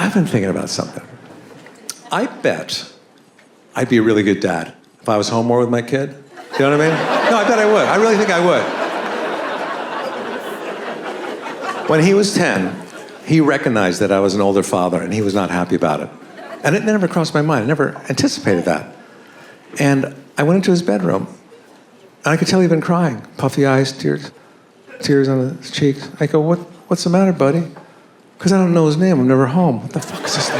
I've been thinking about something. I bet I'd be a really good dad if I was home more with my kid. You know what I mean? No, I bet I would. I really think I would. When he was 10, he recognized that I was an older father, and he was not happy about it. And it never crossed my mind. I never anticipated that. And I went into his bedroom, and I could tell he'd been crying. Puffy eyes, tears on his cheeks. I go, what's the matter, buddy? Because I don't know his name. I'm never home. What the fuck is his name?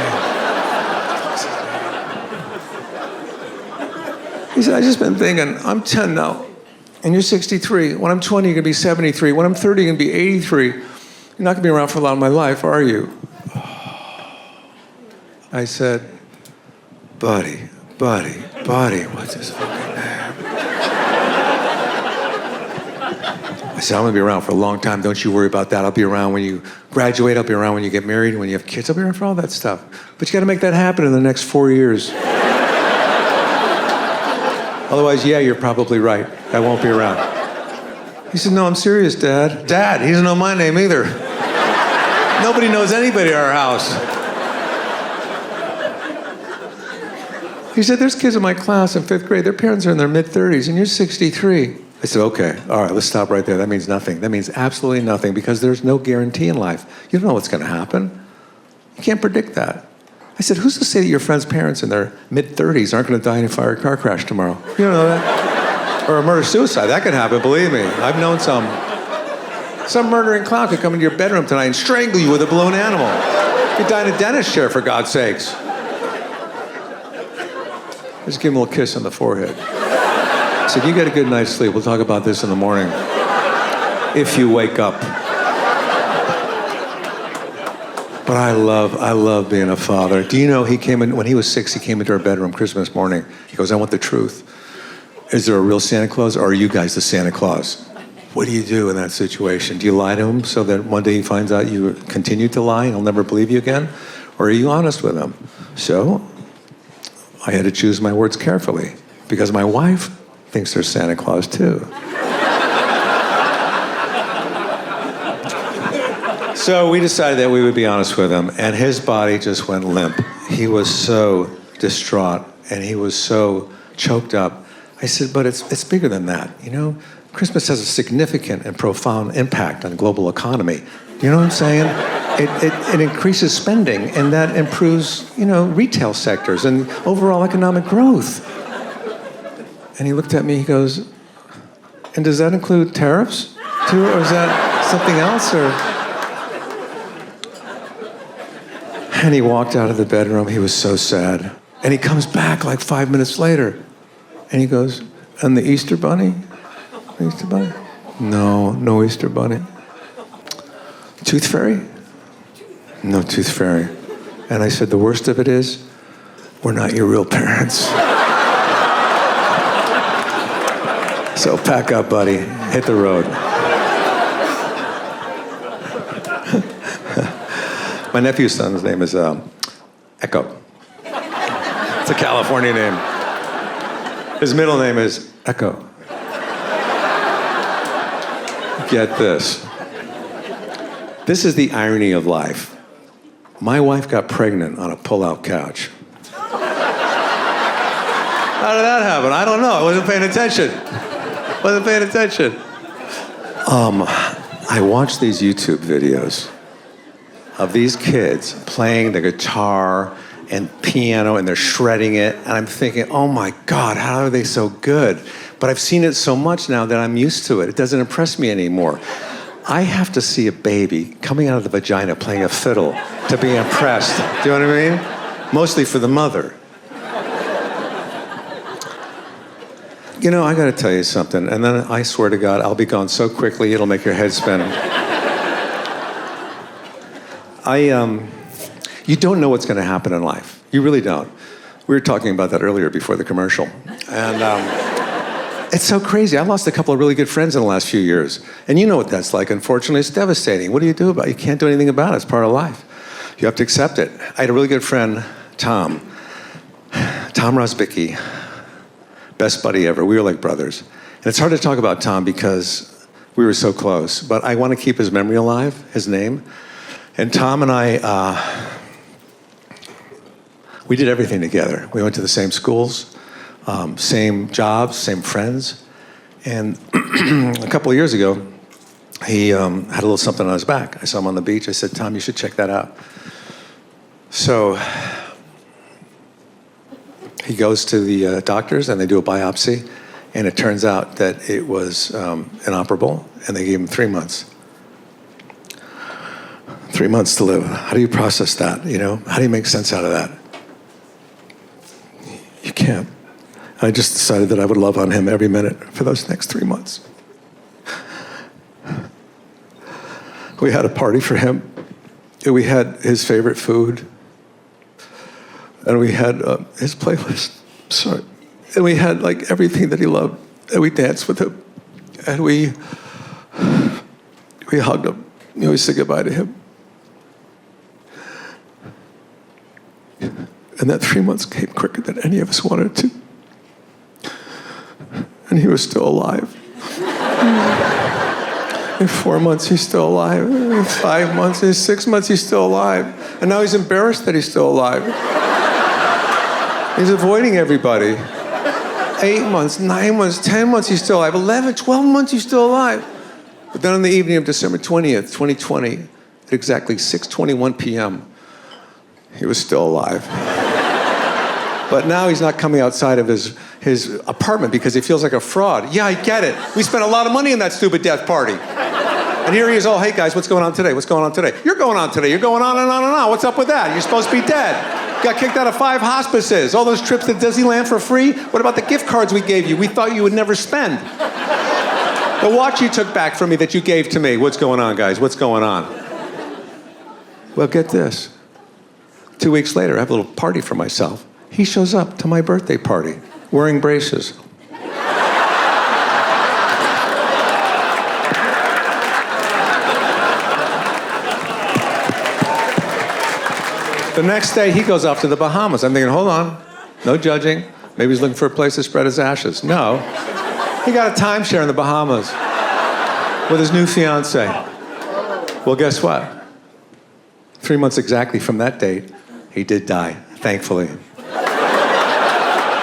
He said, I just been thinking, I'm 10 now, and you're 63. When I'm 20, you're going to be 73. When I'm 30, you're going to be 83. You're not going to be around for a lot of my life, are you? I said, buddy, what's his fucking name? I said, I'm going to be around for a long time. Don't you worry about that. I'll be around when you graduate. I'll be around when you get married, when you have kids. I'll be around for all that stuff. But you got to make that happen in the next 4 years. Otherwise, yeah, you're probably right. I won't be around. He said, no, I'm serious, Dad. Dad, he doesn't know my name either. Nobody knows anybody at our house. He said, there's kids in my class in 5th grade. Their parents are in their mid-30s, and you're 63. I said, okay, all right, let's stop right there. That means nothing. That means absolutely nothing, because there's no guarantee in life. You don't know what's going to happen. You can't predict that. I said, who's to say that your friend's parents in their mid-30s aren't going to die in a fire car crash tomorrow? You don't know that. Or a murder-suicide. That could happen, believe me. I've known some. Some murdering clown could come into your bedroom tonight and strangle you with a balloon animal. You could die in a dentist chair, for God's sakes. Just give him a little kiss on the forehead. I said, you get a good night's sleep. We'll talk about this in the morning. If you wake up. But I love being a father. Do you know, he came in, when he was 6, he came into our bedroom Christmas morning. He goes, I want the truth. Is there a real Santa Claus, or are you guys the Santa Claus? What do you do in that situation? Do you lie to him so that one day he finds out you continue to lie and he'll never believe you again? Or are you honest with him? So I had to choose my words carefully, because my wife thinks there's Santa Claus too. So we decided that we would be honest with him, and his body just went limp. He was so distraught, and he was so choked up. I said, but it's bigger than that. You know, Christmas has a significant and profound impact on global economy. You know what I'm saying? It increases spending, and that improves, you know, retail sectors and overall economic growth. And he looked at me, he goes, and does that include tariffs too, or is that something else, or? And he walked out of the bedroom. He was so sad. And he comes back like 5 minutes later. And he goes, and the Easter Bunny? Easter Bunny? No Easter Bunny. Tooth Fairy? No Tooth Fairy. And I said, the worst of it is, we're not your real parents. So pack up, buddy. Hit the road. My nephew's son's name is Echo. It's a California name. His middle name is Echo. Get this. This is the irony of life. My wife got pregnant on a pull-out couch. How did that happen? I don't know. I wasn't paying attention. I watched these YouTube videos of these kids playing the guitar and piano, and they're shredding it, and I'm thinking, oh my God, how are they so good? But I've seen it so much now that I'm used to it. It doesn't impress me anymore. I have to see a baby coming out of the vagina playing a fiddle to be impressed. Do you know what I mean? Mostly for the mother. You know, I gotta tell you something, and then I swear to God, I'll be gone so quickly, it'll make your head spin. You don't know what's going to happen in life. You really don't. We were talking about that earlier before the commercial. And it's so crazy. I lost a couple of really good friends in the last few years. And you know what that's like. Unfortunately, it's devastating. What do you do about it? You can't do anything about it. It's part of life. You have to accept it. I had a really good friend, Tom Rosbicki, best buddy ever. We were like brothers. And it's hard to talk about Tom because we were so close. But I want to keep his memory alive, his name. And Tom and I We did everything together. We went to the same schools, same jobs, same friends. And a couple of years ago, he had a little something on his back. I saw him on the beach. I said, Tom, you should check that out. So he goes to the doctors, and they do a biopsy. And it turns out that it was inoperable, and they gave him 3 months. 3 months to live. How do you process that, you know? How do you make sense out of that? You can't. I just decided that I would love on him every minute for those next 3 months. We had a party for him. We had his favorite food. And we had his playlist. Sorry. And we had like everything that he loved. And we danced with him. And we hugged him. You know, we said goodbye to him. And that 3 months came quicker than any of us wanted to. And he was still alive. In 4 months, he's still alive. In 5 months, in 6 months, he's still alive. And now he's embarrassed that he's still alive. He's avoiding everybody. 8 months, 9 months, 10 months, he's still alive. 11, 12 months, he's still alive. But then on the evening of December 20th, 2020, at exactly 6:21 p.m., he was still alive. But now he's not coming outside of his apartment because he feels like a fraud. Yeah, I get it. We spent a lot of money on that stupid death party. And here he is, oh, hey guys, what's going on today? What's going on today? You're going on today. You're going on and on and on. What's up with that? You're supposed to be dead. Got kicked out of 5 hospices. All those trips to Disneyland for free. What about the gift cards we gave you? We thought you would never spend. The watch you took back from me that you gave to me. What's going on, guys? What's going on? Well, get this. 2 weeks later, I have a little party for myself. He shows up to my birthday party wearing braces. The next day, he goes off to the Bahamas. I'm thinking, hold on, no judging. Maybe he's looking for a place to spread his ashes. No, he got a timeshare in the Bahamas with his new fiance. Well, guess what? 3 months exactly from that date, he did die, thankfully.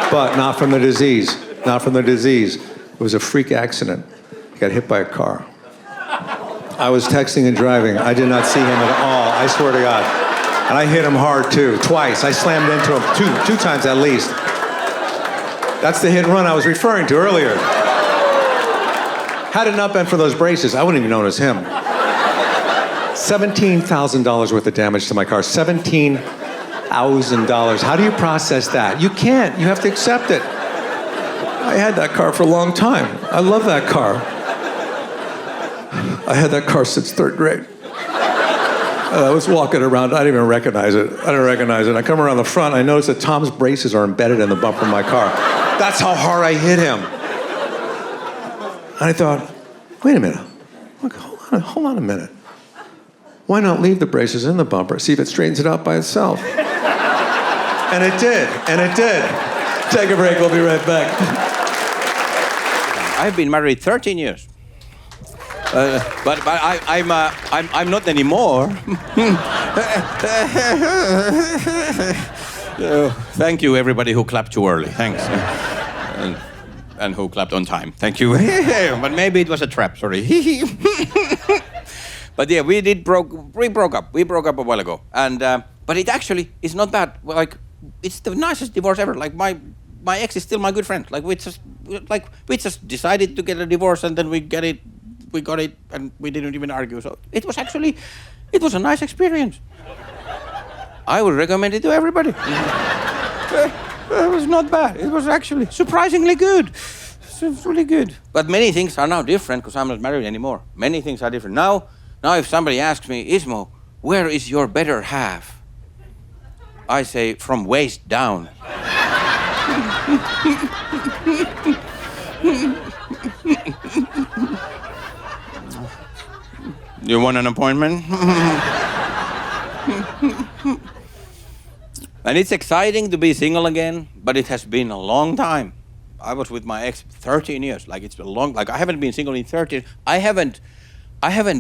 But not from the disease, not from the disease. It was a freak accident. He got hit by a car. I was texting and driving. I did not see him at all, I swear to God. And I hit him hard, too, twice. I slammed into him two times at least. That's the hit and run I was referring to earlier. Had it not been for those braces, I wouldn't even known it was him. $17,000 worth of damage to my car. $17,000. How do you process that? You can't. You have to accept it. I had that car for a long time. I love that car. I had that car since 3rd grade. I was walking around. I didn't even recognize it. I didn't recognize it. I come around the front. I notice that Tom's braces are embedded in the bumper of my car. That's how hard I hit him. And I thought, wait a minute. Look, hold on a minute. Why not leave the braces in the bumper, see if it straightens it out by itself? And it did, and it did. Take a break, we'll be right back. I've been married 13 years. But I'm not anymore. Thank you, everybody who clapped too early. Thanks. And who clapped on time. Thank you. But maybe it was a trap, sorry. But yeah, we broke up. We broke up a while ago. And but it actually is not bad. Like, it's the nicest divorce ever. Like, my ex is still my good friend. Like, we just decided to get a divorce, and then we got it, and we didn't even argue. So it was a nice experience. I would recommend it to everybody. It was not bad. It was actually surprisingly good. It's really good. But many things are now different because I'm not married anymore. Many things are different. Now if somebody asks me, Ismo, where is your better half? I say, from waist down. You want an appointment? And it's exciting to be single again, but it has been a long time. I was with my ex 13 years. Like, it's a long, like, I haven't been single in 13. I haven't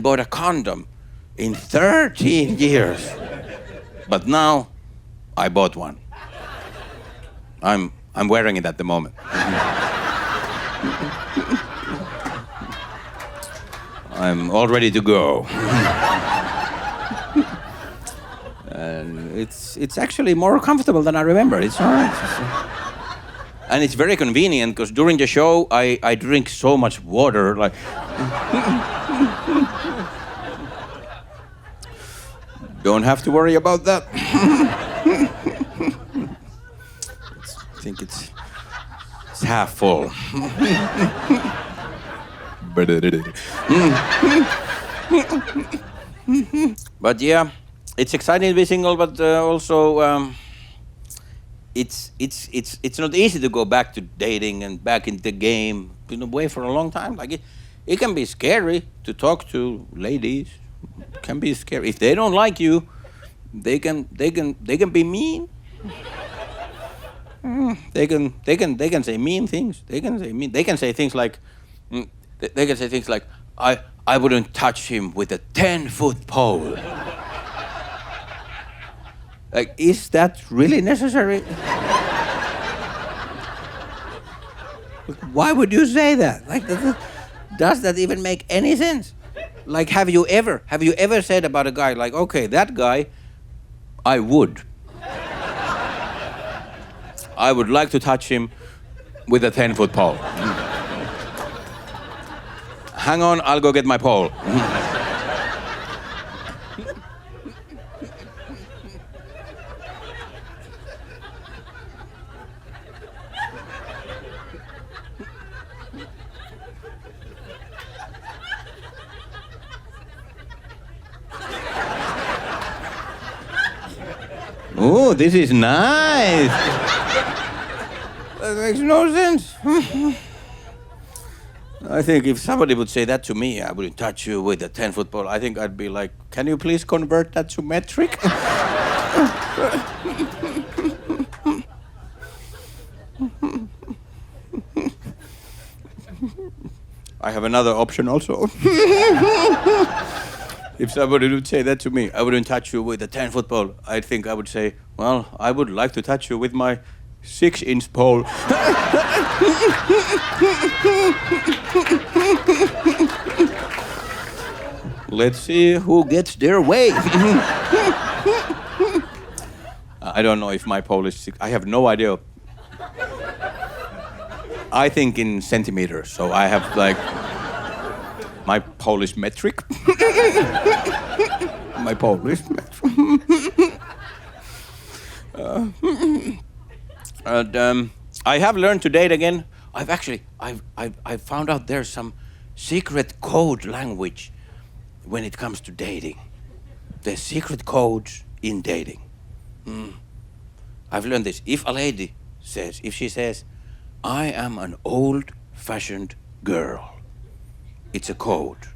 bought a condom in 13 years. But now I bought one. I'm wearing it at the moment. I'm all ready to go. And it's actually more comfortable than I remember. It's all right. And it's very convenient because during the show I drink so much water. Like, don't have to worry about that. I think it's half full. But yeah, it's exciting to be single, but also it's not easy to go back to dating and back in the game. Been away for a long time. Like it can be scary to talk to ladies. It can be scary if they don't like you. They can be mean. They can say mean things. They can say things like I wouldn't touch him with a 10-foot pole. Like, is that really necessary? Why would you say that? Like, does that even make any sense? Like, have you ever said about a guy, like, okay, that guy, I would like to touch him with a 10-foot pole. Hang on, I'll go get my pole. Oh, this is nice. That makes no sense. I think if somebody would say that to me, I wouldn't touch you with a 10-foot pole. I think I'd be like, can you please convert that to metric? I have another option also. If somebody would say that to me, I wouldn't touch you with a 10-foot pole. I think I would say, well, I would like to touch you with my 6-inch pole. Let's see who gets their way. I don't know if my pole is 6. I have no idea. I think in centimeters, so I have like my Polish metric. My Polish metric. And I have learned to date again. I've found out there's some secret code language when it comes to dating. There's secret codes in dating. I've learned this. If she says, I am an old-fashioned girl, it's a code.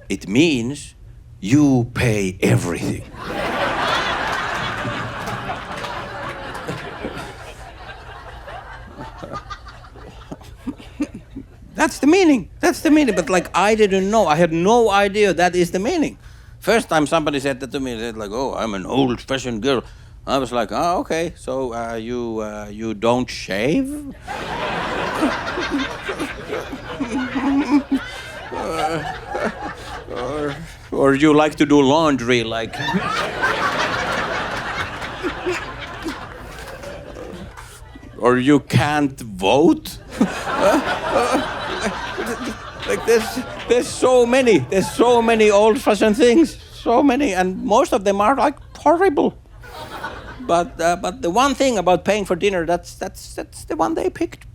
It means you pay everything. That's the meaning. But like, I didn't know. I had no idea that is the meaning. First time somebody said that to me, they said like, oh, I'm an old-fashioned girl. I was like, oh, okay. So you don't shave? Or you like to do laundry, like. Or you can't vote? Like there's so many old-fashioned things, so many, and most of them are like horrible. But the one thing about paying for dinner, that's the one they picked.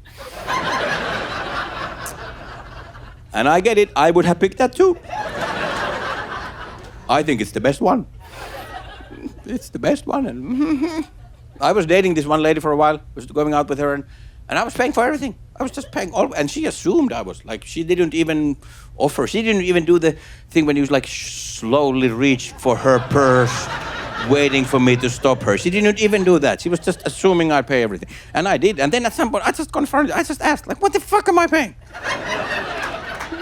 And I get it. I would have picked that too. I think it's the best one. It's the best one. And I was dating this one lady for a while. I was going out with her, and I was paying for everything. I was just paying all, and she assumed I was. Like, she didn't even offer. She didn't even do the thing when you like slowly reach for her purse, waiting for me to stop her. She didn't even do that. She was just assuming I'd pay everything. And I did. And then at some point, I just confronted. I just asked, like, what the fuck am I paying?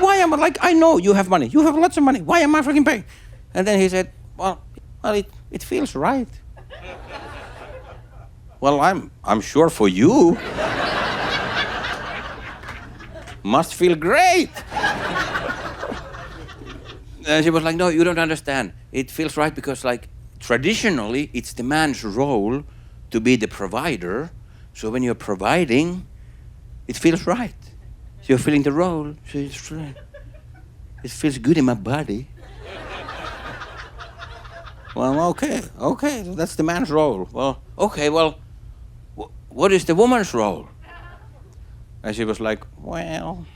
Why am I, like, I know you have money. You have lots of money. Why am I fucking paying? And then he said, well, it feels right. Well, I'm sure for you. Must feel great. And she was like, no, you don't understand. It feels right because, like, traditionally, it's the man's role to be the provider. So when you're providing, it feels right. So you're feeling the role. So it's right. It feels good in my body. Well, okay, so that's the man's role. Well, okay, well, what is the woman's role? And she was like, well,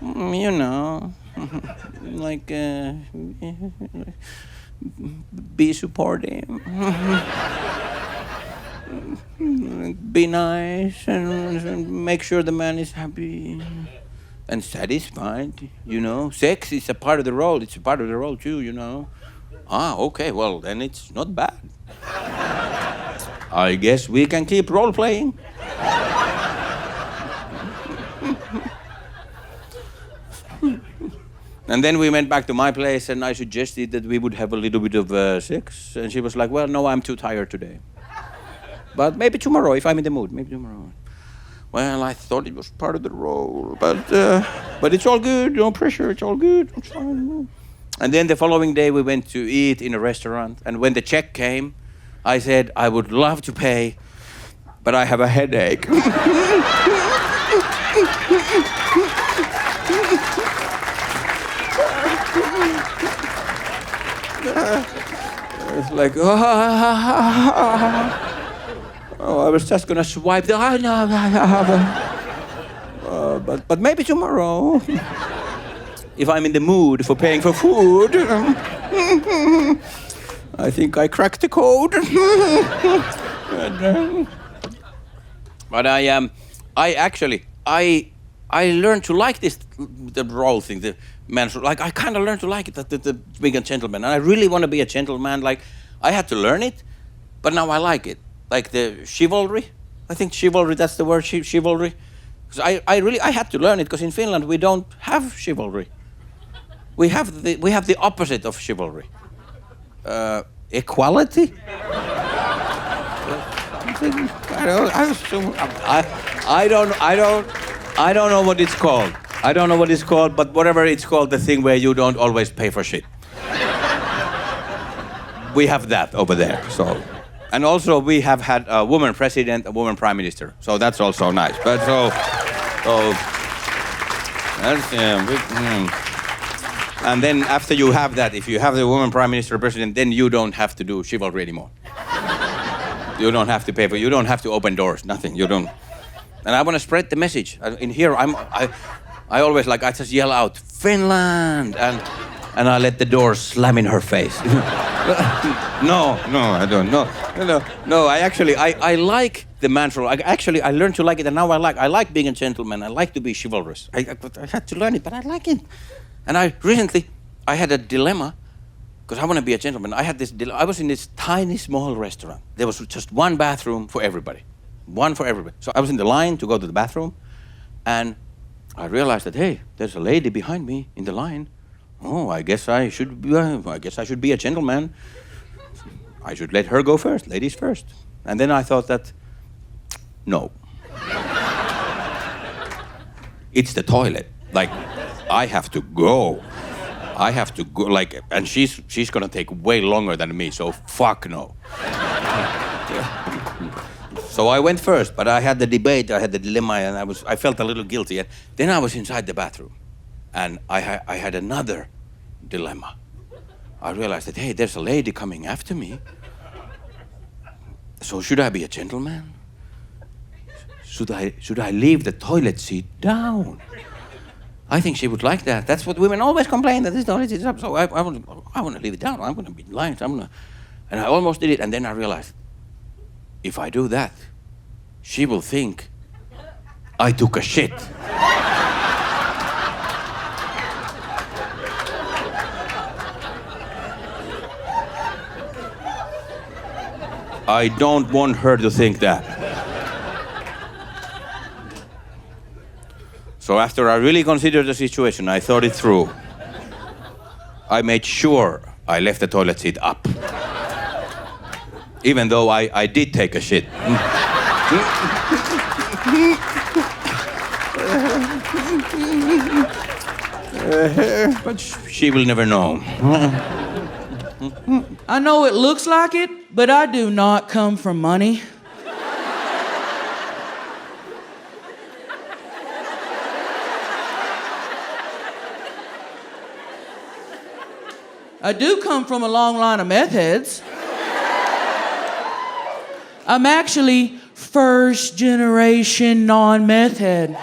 you know, like, be supportive, be nice, and make sure the man is happy and satisfied, you know. Sex is a part of the role. It's a part of the role too, you know. Ah, okay, well, then it's not bad. I guess we can keep role-playing. And then we went back to my place, and I suggested that we would have a little bit of sex. And she was like, well, no, I'm too tired today. But maybe tomorrow, if I'm in the mood, maybe tomorrow. Well, I thought it was part of the role, but it's all good, no pressure, it's all good, it's fine. And then the following day we went to eat in a restaurant, and when the check came, I said, I would love to pay, but I have a headache. It's like, oh, I was just gonna swipe the, but maybe tomorrow, if I'm in the mood for paying for food, I think I cracked the code. But I learned to like the role thing, the man's role. Like, I kind of learned to like it, the being a gentleman. And I really want to be a gentleman. Like, I had to learn it, but now I like it. Like the chivalry. I think chivalry, that's the word, chivalry. Because I had to learn it, because in Finland we don't have chivalry. We have the opposite of chivalry. Equality? I don't know what it's called. I don't know what it's called, but whatever it's called, the thing where you don't always pay for shit. We have that over there, so. And also we have had a woman president, a woman prime minister, so that's also nice. But that's, And then after you have that, if you have the woman prime minister or president, then you don't have to do chivalry anymore. You don't have to pay for, you don't have to open doors, nothing, you don't. And I want to spread the message. In here, I always like, I just yell out, Finland, and I let the door slam in her face. No, I don't. No. I like the man's role. I learned to like it, and now I like being a gentleman. I like to be chivalrous. I had to learn it, but I like it. And I had a dilemma, because I want to be a gentleman. I was in this tiny, small restaurant. There was just one bathroom for everybody. One for everybody. So I was in the line to go to the bathroom, and I realized that, hey, there's a lady behind me in the line. Oh, I guess I should be a gentleman. I should let her go first, ladies first. And then I thought that, no. It's the toilet. Like, I have to go, like, and she's gonna take way longer than me, so fuck no. So I went first, but I had the debate, I had the dilemma, and I felt a little guilty. And then I was inside the bathroom, and I had another dilemma. I realized that, hey, there's a lady coming after me. So should I be a gentleman? Should I leave the toilet seat down? I think she would like that. That's what women always complain, that this toilet seat is up. So I want to leave it down. I'm going to be lying. And I almost did it, and then I realized, if I do that, she will think I took a shit. I don't want her to think that. So after I really considered the situation, I thought it through. I made sure I left the toilet seat up. Even though I did take a shit. But she will never know. I know it looks like it, but I do not come from money. I do come from a long line of meth heads. I'm actually first generation non-meth head.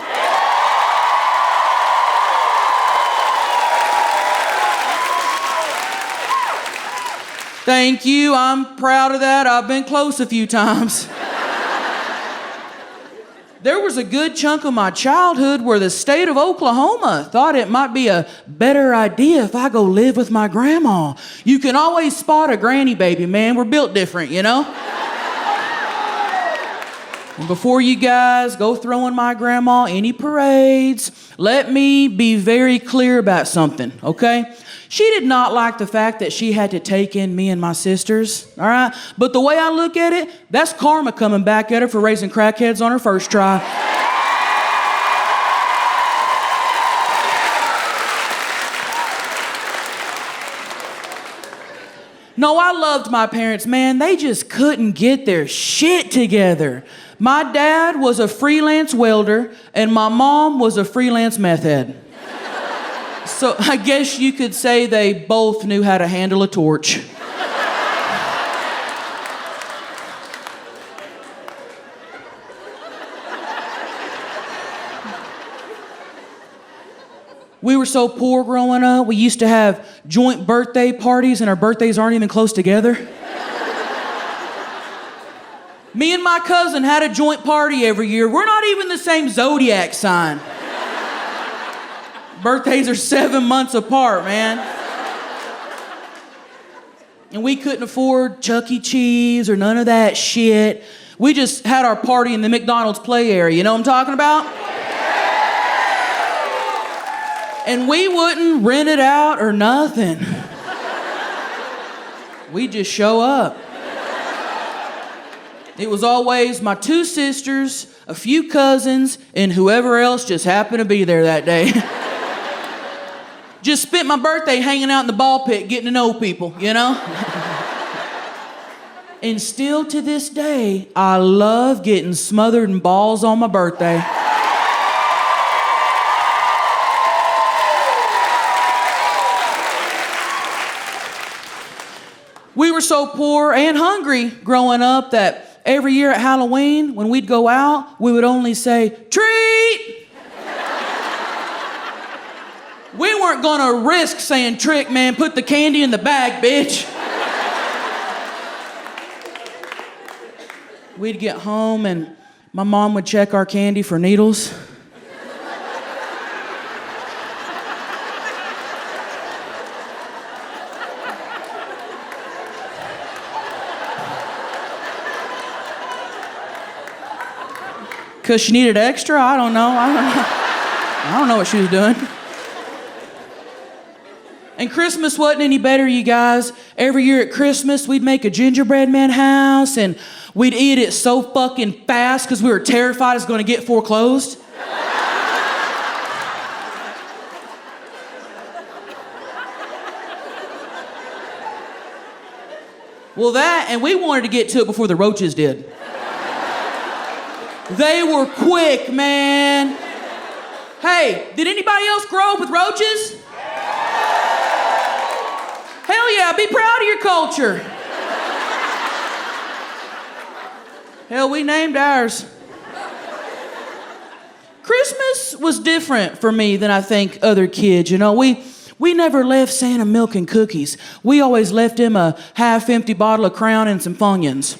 Thank you, I'm proud of that. I've been close a few times. There was a good chunk of my childhood where the state of Oklahoma thought it might be a better idea if I go live with my grandma. You can always spot a granny baby, man. We're built different, you know? And before you guys go throwing my grandma any parades, let me be very clear about something, okay? She did not like the fact that she had to take in me and my sisters, all right? But the way I look at it, that's karma coming back at her for raising crackheads on her first try. No, I loved my parents, man. They just couldn't get their shit together. My dad was a freelance welder, and my mom was a freelance meth head. So I guess you could say they both knew how to handle a torch. We were so poor growing up, we used to have joint birthday parties and our birthdays aren't even close together. Me and my cousin had a joint party every year. We're not even the same zodiac sign. Birthdays are 7 months apart, man. And we couldn't afford Chuck E. Cheese or none of that shit. We just had our party in the McDonald's play area, you know what I'm talking about? And we wouldn't rent it out or nothing. We'd just show up. It was always my 2 sisters, a few cousins, and whoever else just happened to be there that day. Just spent my birthday hanging out in the ball pit, getting to know people, you know? And still to this day, I love getting smothered in balls on my birthday. We were so poor and hungry growing up that every year at Halloween, when we'd go out, we would only say, "Treat!" We weren't gonna risk saying, "Trick, man, put the candy in the bag, bitch." We'd get home and my mom would check our candy for needles. Because she needed extra? I don't know. I don't know what she was doing. And Christmas wasn't any better, you guys. Every year at Christmas, we'd make a gingerbread man house, and we'd eat it so fucking fast because we were terrified it was going to get foreclosed. Well, that, and we wanted to get to it before the roaches did. They were quick, man. Hey, did anybody else grow up with roaches? Hell yeah, be proud of your culture. Hell, we named ours. Christmas was different for me than I think other kids, you know. We never left Santa milk and cookies. We always left him a half-empty bottle of Crown and some Funyuns.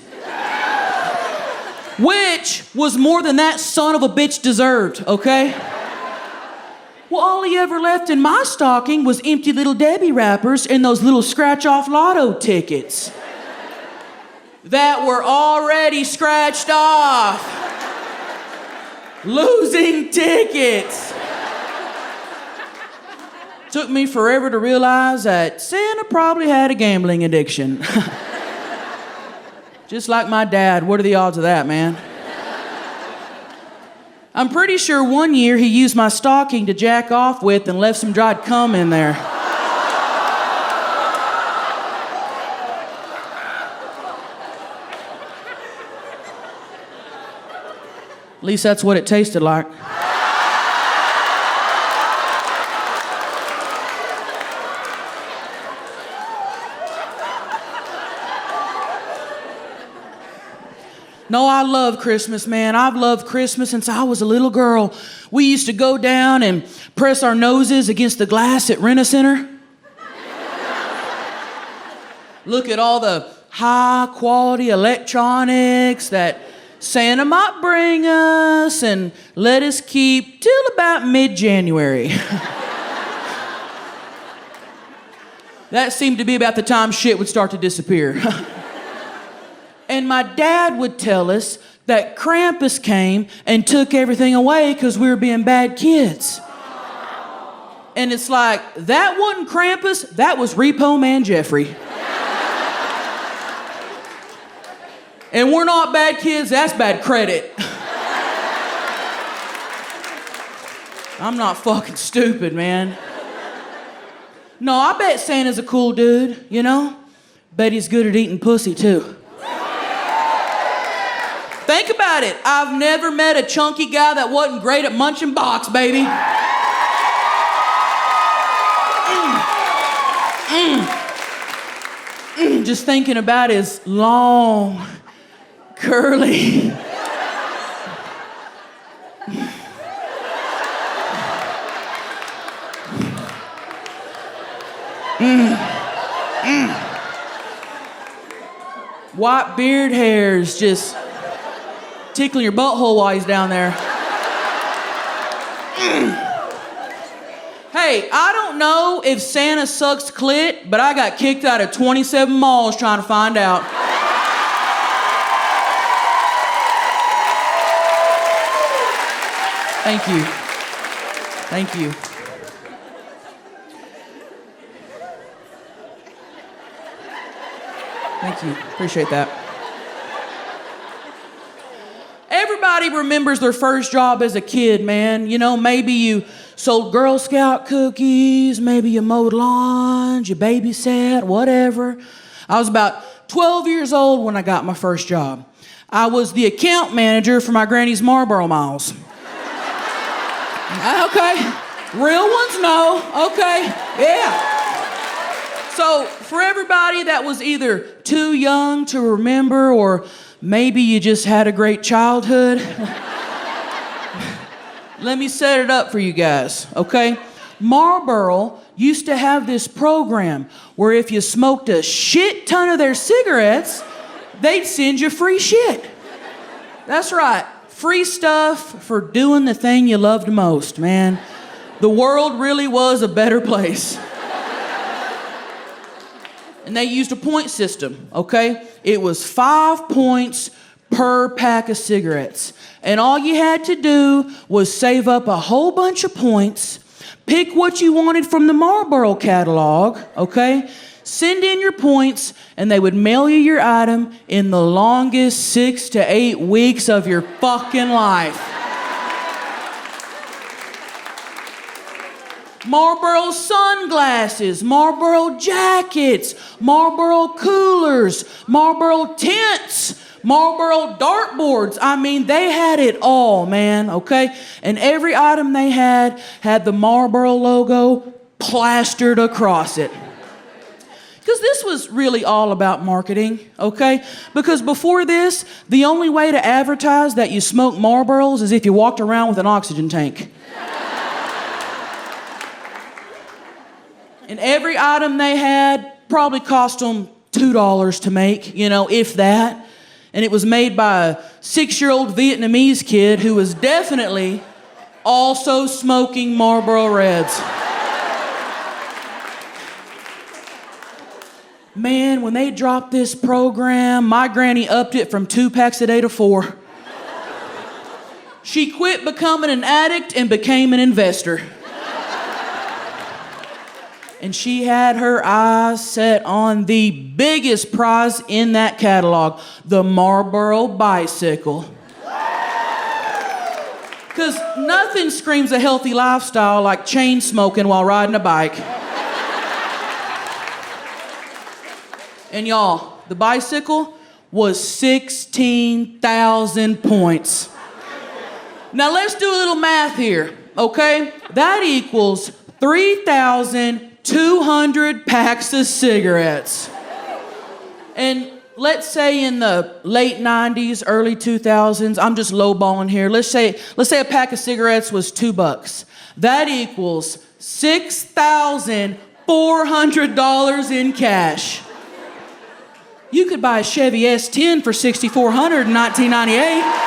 Which was more than that son of a bitch deserved, okay? Well, all he ever left in my stocking was empty Little Debbie wrappers and those little scratch-off lotto tickets that were already scratched off. Losing tickets. Took me forever to realize that Santa probably had a gambling addiction. Just like my dad. What are the odds of that, man? I'm pretty sure one year he used my stocking to jack off with and left some dried cum in there. At least that's what it tasted like. No, I love Christmas, man. I've loved Christmas since I was a little girl. We used to go down and press our noses against the glass at Rent-A-Center. Look at all the high-quality electronics that Santa might bring us and let us keep till about mid-January. That seemed to be about the time shit would start to disappear. And my dad would tell us that Krampus came and took everything away because we were being bad kids. And it's like, that wasn't Krampus, that was Repo Man Jeffrey. And we're not bad kids, that's bad credit. I'm not fucking stupid, man. No, I bet Santa's a cool dude, you know? Bet he's good at eating pussy, too. Think about it. I've never met a chunky guy that wasn't great at munching box, baby. Just thinking about his long, curly... White beard hairs just... tickling your butthole while he's down there. Hey, I don't know if Santa sucks clit, but I got kicked out of 27 malls trying to find out. Thank you. Thank you. Thank you. Appreciate that. Everybody remembers their first job as a kid, man. You know, maybe you sold Girl Scout cookies, maybe you mowed lawns, you babysat, whatever. I was about 12 years old when I got my first job. I was the account manager for my granny's Marlboro Miles. Okay, real ones, no. Okay, yeah. So for everybody that was either too young to remember or maybe you just had a great childhood, let me set it up for you guys, okay? Marlboro used to have this program where if you smoked a shit ton of their cigarettes, they'd send you free shit. That's right, free stuff for doing the thing you loved most, man. The world really was a better place. And they used a point system, okay? It was 5 points per pack of cigarettes. And all you had to do was save up a whole bunch of points, pick what you wanted from the Marlboro catalog, okay? Send in your points, and they would mail you your item in the longest 6 to 8 weeks of your fucking life. Marlboro sunglasses, Marlboro jackets, Marlboro coolers, Marlboro tents, Marlboro dartboards. I mean, they had it all, man, okay? And every item they had the Marlboro logo plastered across it. Because this was really all about marketing, okay? Because before this, the only way to advertise that you smoked Marlboros is if you walked around with an oxygen tank. And every item they had probably cost them $2 to make, you know, if that. And it was made by a 6-year-old Vietnamese kid who was definitely also smoking Marlboro Reds. Man, when they dropped this program, my granny upped it from 2 packs a day to 4. She quit becoming an addict and became an investor. And she had her eyes set on the biggest prize in that catalog, the Marlboro bicycle. Because nothing screams a healthy lifestyle like chain smoking while riding a bike. And y'all, the bicycle was 16,000 points. Now let's do a little math here, okay? That equals 3,200 packs of cigarettes. And let's say in the late 90s, early 2000s, I'm just lowballing here. Let's say a pack of cigarettes was $2. That equals $6,400 in cash. You could buy a Chevy S10 for $6,400 in 1998.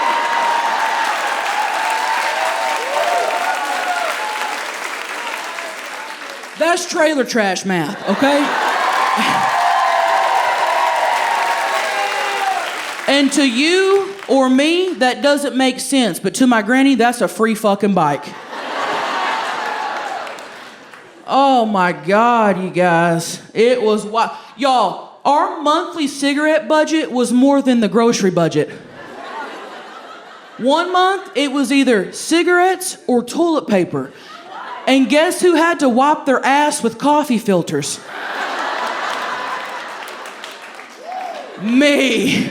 That's trailer trash math, okay? And to you or me, that doesn't make sense, but to my granny, that's a free fucking bike. Oh my God, you guys. It was wild. Y'all, our monthly cigarette budget was more than the grocery budget. One month, it was either cigarettes or toilet paper. And guess who had to wipe their ass with coffee filters? Me.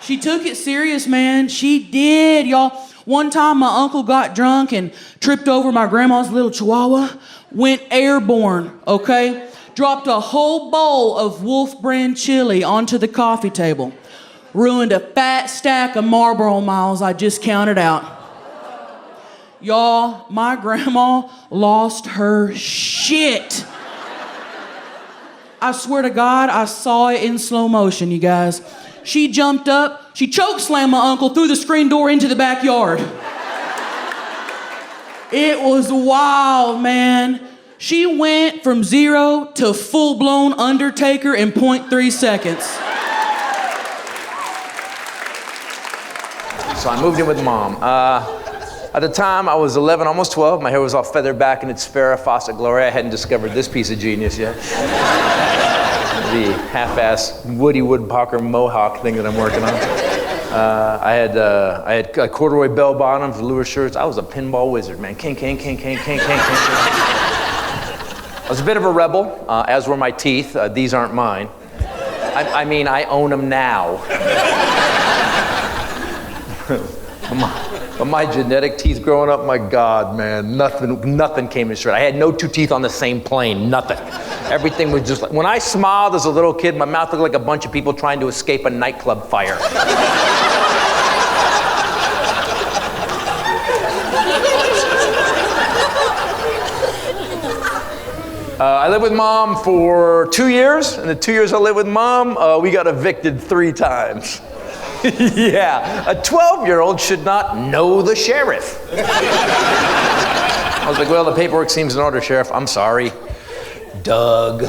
She took it serious, man. She did, y'all. One time my uncle got drunk and tripped over my grandma's little chihuahua, went airborne, okay? Dropped a whole bowl of Wolf brand chili onto the coffee table. Ruined a fat stack of Marlboro miles I just counted out. Y'all, my grandma lost her shit. I swear to God, I saw it in slow motion, you guys. She jumped up, she chokeslammed my uncle through the screen door into the backyard. It was wild, man. She went from 0 to full-blown Undertaker in 0.3 seconds. So I moved in with Mom. At the time, I was 11, almost 12. My hair was all feathered back in its Farrah Fawcett glory. I hadn't discovered this piece of genius yet. The half-ass Woody Woodpecker mohawk thing that I'm working on. I had corduroy bell bottoms, velour shirts. I was a pinball wizard, man. King. I was a bit of a rebel, as were my teeth. These aren't mine. I mean, I own them now. But my genetic teeth growing up, my God, man, nothing came in straight. I had no two teeth on the same plane, nothing. Everything was just like, when I smiled as a little kid, my mouth looked like a bunch of people trying to escape a nightclub fire. I lived with Mom for 2 years. In the 2 years I lived with Mom, we got evicted 3 times. Yeah, a 12-year-old should not know the sheriff. I was like, well, the paperwork seems in order, Sheriff. I'm sorry. Doug.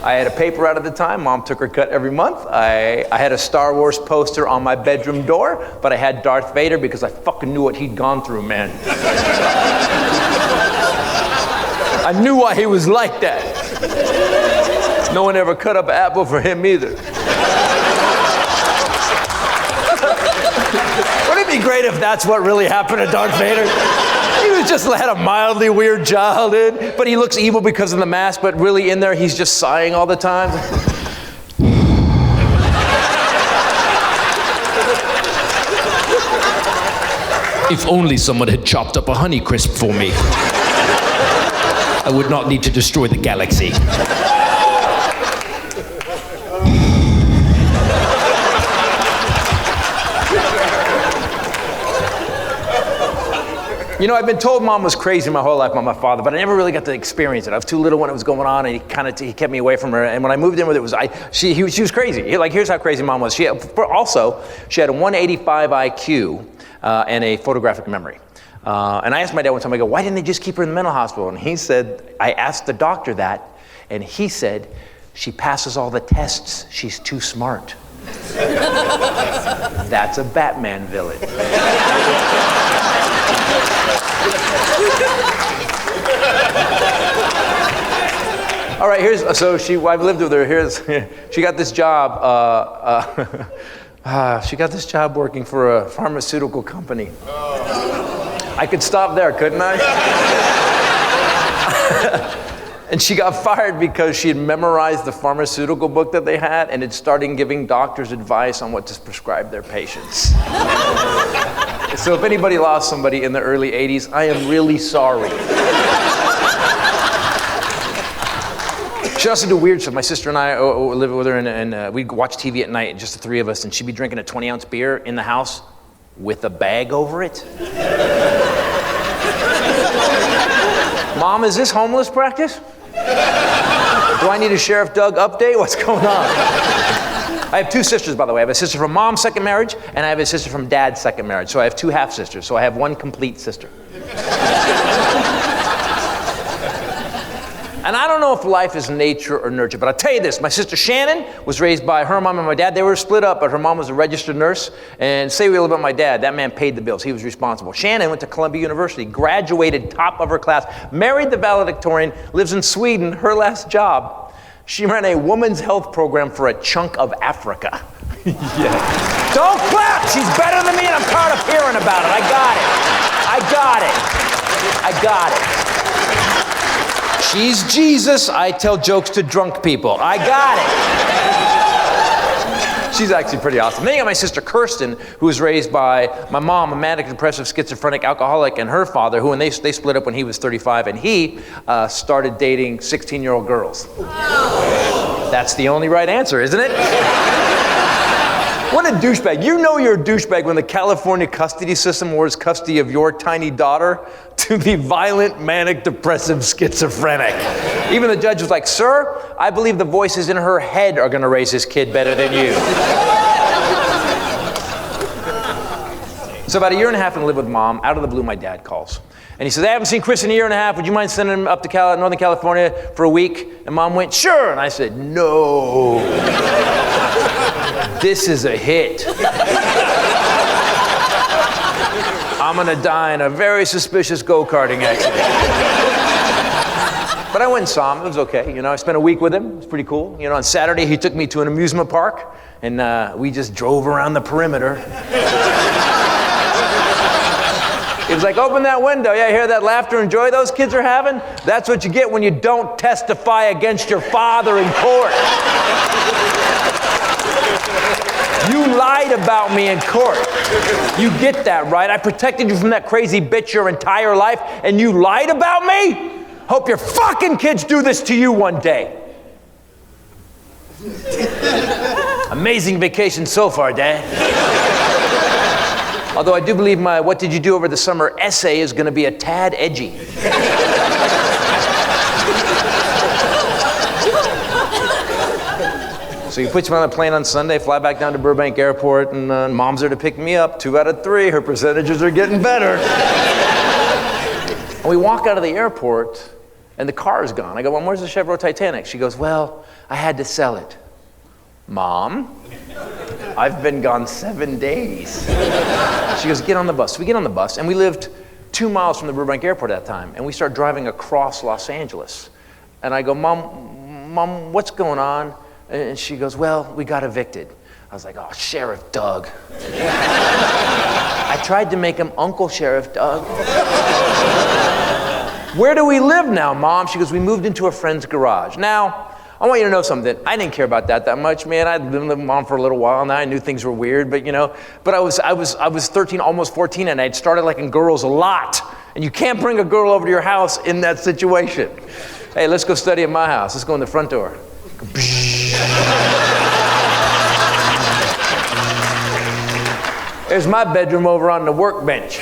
I had a paper route at the time. Mom took her cut every month. I had a Star Wars poster on my bedroom door, but I had Darth Vader because I fucking knew what he'd gone through, man. I knew why he was like that. No one ever cut up an apple for him either. Wouldn't it be great if that's what really happened to Darth Vader? He was just had a mildly weird childhood, but he looks evil because of the mask, but really in there he's just sighing all the time. If only someone had chopped up a Honeycrisp for me, I would not need to destroy the galaxy. You know, I've been told Mom was crazy my whole life by my father, but I never really got to experience it. I was too little when it was going on, and he kept me away from her. And when I moved in with her, she was crazy. Here's how crazy Mom was. She had a 185 IQ and a photographic memory. And I asked my dad one time, I go, why didn't they just keep her in the mental hospital? And he said, I asked the doctor that, and he said, she passes all the tests. She's too smart. That's a Batman villain. All right, I've lived with her. She got this job. She got this job working for a pharmaceutical company. I could stop there, couldn't I? And she got fired because she had memorized the pharmaceutical book that they had and had started giving doctors advice on what to prescribe their patients. So if anybody lost somebody in the early 80s, I am really sorry. She also do weird stuff. My sister and I live with her, and we'd watch TV at night, just the three of us, and she'd be drinking a 20-ounce beer in the house with a bag over it. Mom, is this homeless practice? Do I need a Sheriff Doug update? What's going on? I have two sisters, by the way. I have a sister from Mom's second marriage, and I have a sister from Dad's second marriage. So I have two half-sisters. So I have one complete sister. And I don't know if life is nature or nurture, but I'll tell you this. My sister Shannon was raised by her mom and my dad. They were split up, but her mom was a registered nurse. And say a little about my dad. That man paid the bills. He was responsible. Shannon went to Columbia University, graduated top of her class, married the valedictorian, lives in Sweden. Her last job, she ran a woman's health program for a chunk of Africa. Yeah. Don't clap! She's better than me, and I'm tired of hearing about it. I got it. She's Jesus. I tell jokes to drunk people. I got it. She's actually pretty awesome. Then you got my sister Kirsten, who was raised by my mom, a manic, depressive, schizophrenic, alcoholic, and her father, who, and they split up when he was 35, and he started dating 16-year-old girls. That's the only right answer, isn't it? What a douchebag. You know you're a douchebag when the California custody system awards custody of your tiny daughter to the violent, manic, depressive, schizophrenic. Even the judge was like, sir, I believe the voices in her head are going to raise this kid better than you. So about a year and a half and live with Mom, out of the blue, my dad calls. And he says, I haven't seen Chris in a year and a half. Would you mind sending him up to Northern California for a week? And Mom went, sure. And I said, no. This is a hit. I'm gonna die in a very suspicious go-karting accident. But I went and saw him. It was okay. I spent a week with him. It was pretty cool. On Saturday, he took me to an amusement park, and we just drove around the perimeter. He was like, open that window. Yeah, hear that laughter and joy those kids are having? That's what you get when you don't testify against your father in court. You lied about me in court. You get that, right? I protected you from that crazy bitch your entire life, and you lied about me? Hope your fucking kids do this to you one day. Amazing vacation so far, Dad. Although I do believe my what did you do over the summer essay is going to be a tad edgy. So he puts me on a plane on Sunday, fly back down to Burbank Airport, and Mom's there to pick me up. 2 out of 3. Her percentages are getting better. And we walk out of the airport, and the car is gone. I go, Mom, where's the Chevrolet Titanic? She goes, well, I had to sell it. Mom, I've been gone 7 days. She goes, get on the bus. So we get on the bus, and we lived 2 miles from the Burbank Airport at that time, and we start driving across Los Angeles. And I go, Mom, what's going on? And she goes, well, we got evicted. I was like, oh, Sheriff Doug. I tried to make him Uncle Sheriff Doug. Where do we live now, Mom? She goes, we moved into a friend's garage. Now, I want you to know something. I didn't care about that much, man. I'd been living with Mom for a little while now. I knew things were weird, but but I was 13, almost 14, and I'd started liking girls a lot. And you can't bring a girl over to your house in that situation. Hey, let's go study at my house. Let's go in the front door. There's my bedroom over on the workbench.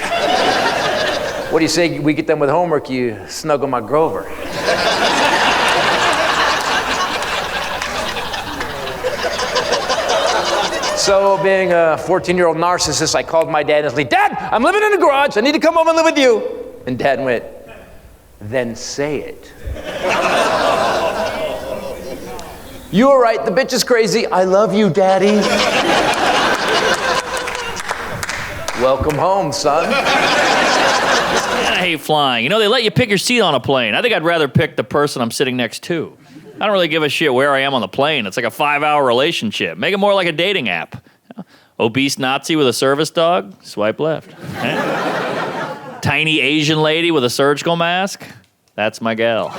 What do you say we get done with homework, you snuggle my Grover? So being a 14-year-old narcissist, I called my dad and was like, Dad, I'm living in the garage. I need to come home and live with you. And Dad went, then say it. You were right, the bitch is crazy. I love you, Daddy. Welcome home, son. And I hate flying. You know, they let you pick your seat on a plane. I think I'd rather pick the person I'm sitting next to. I don't really give a shit where I am on the plane. It's like a 5-hour relationship. Make it more like a dating app. Obese Nazi with a service dog? Swipe left. Tiny Asian lady with a surgical mask? That's my gal.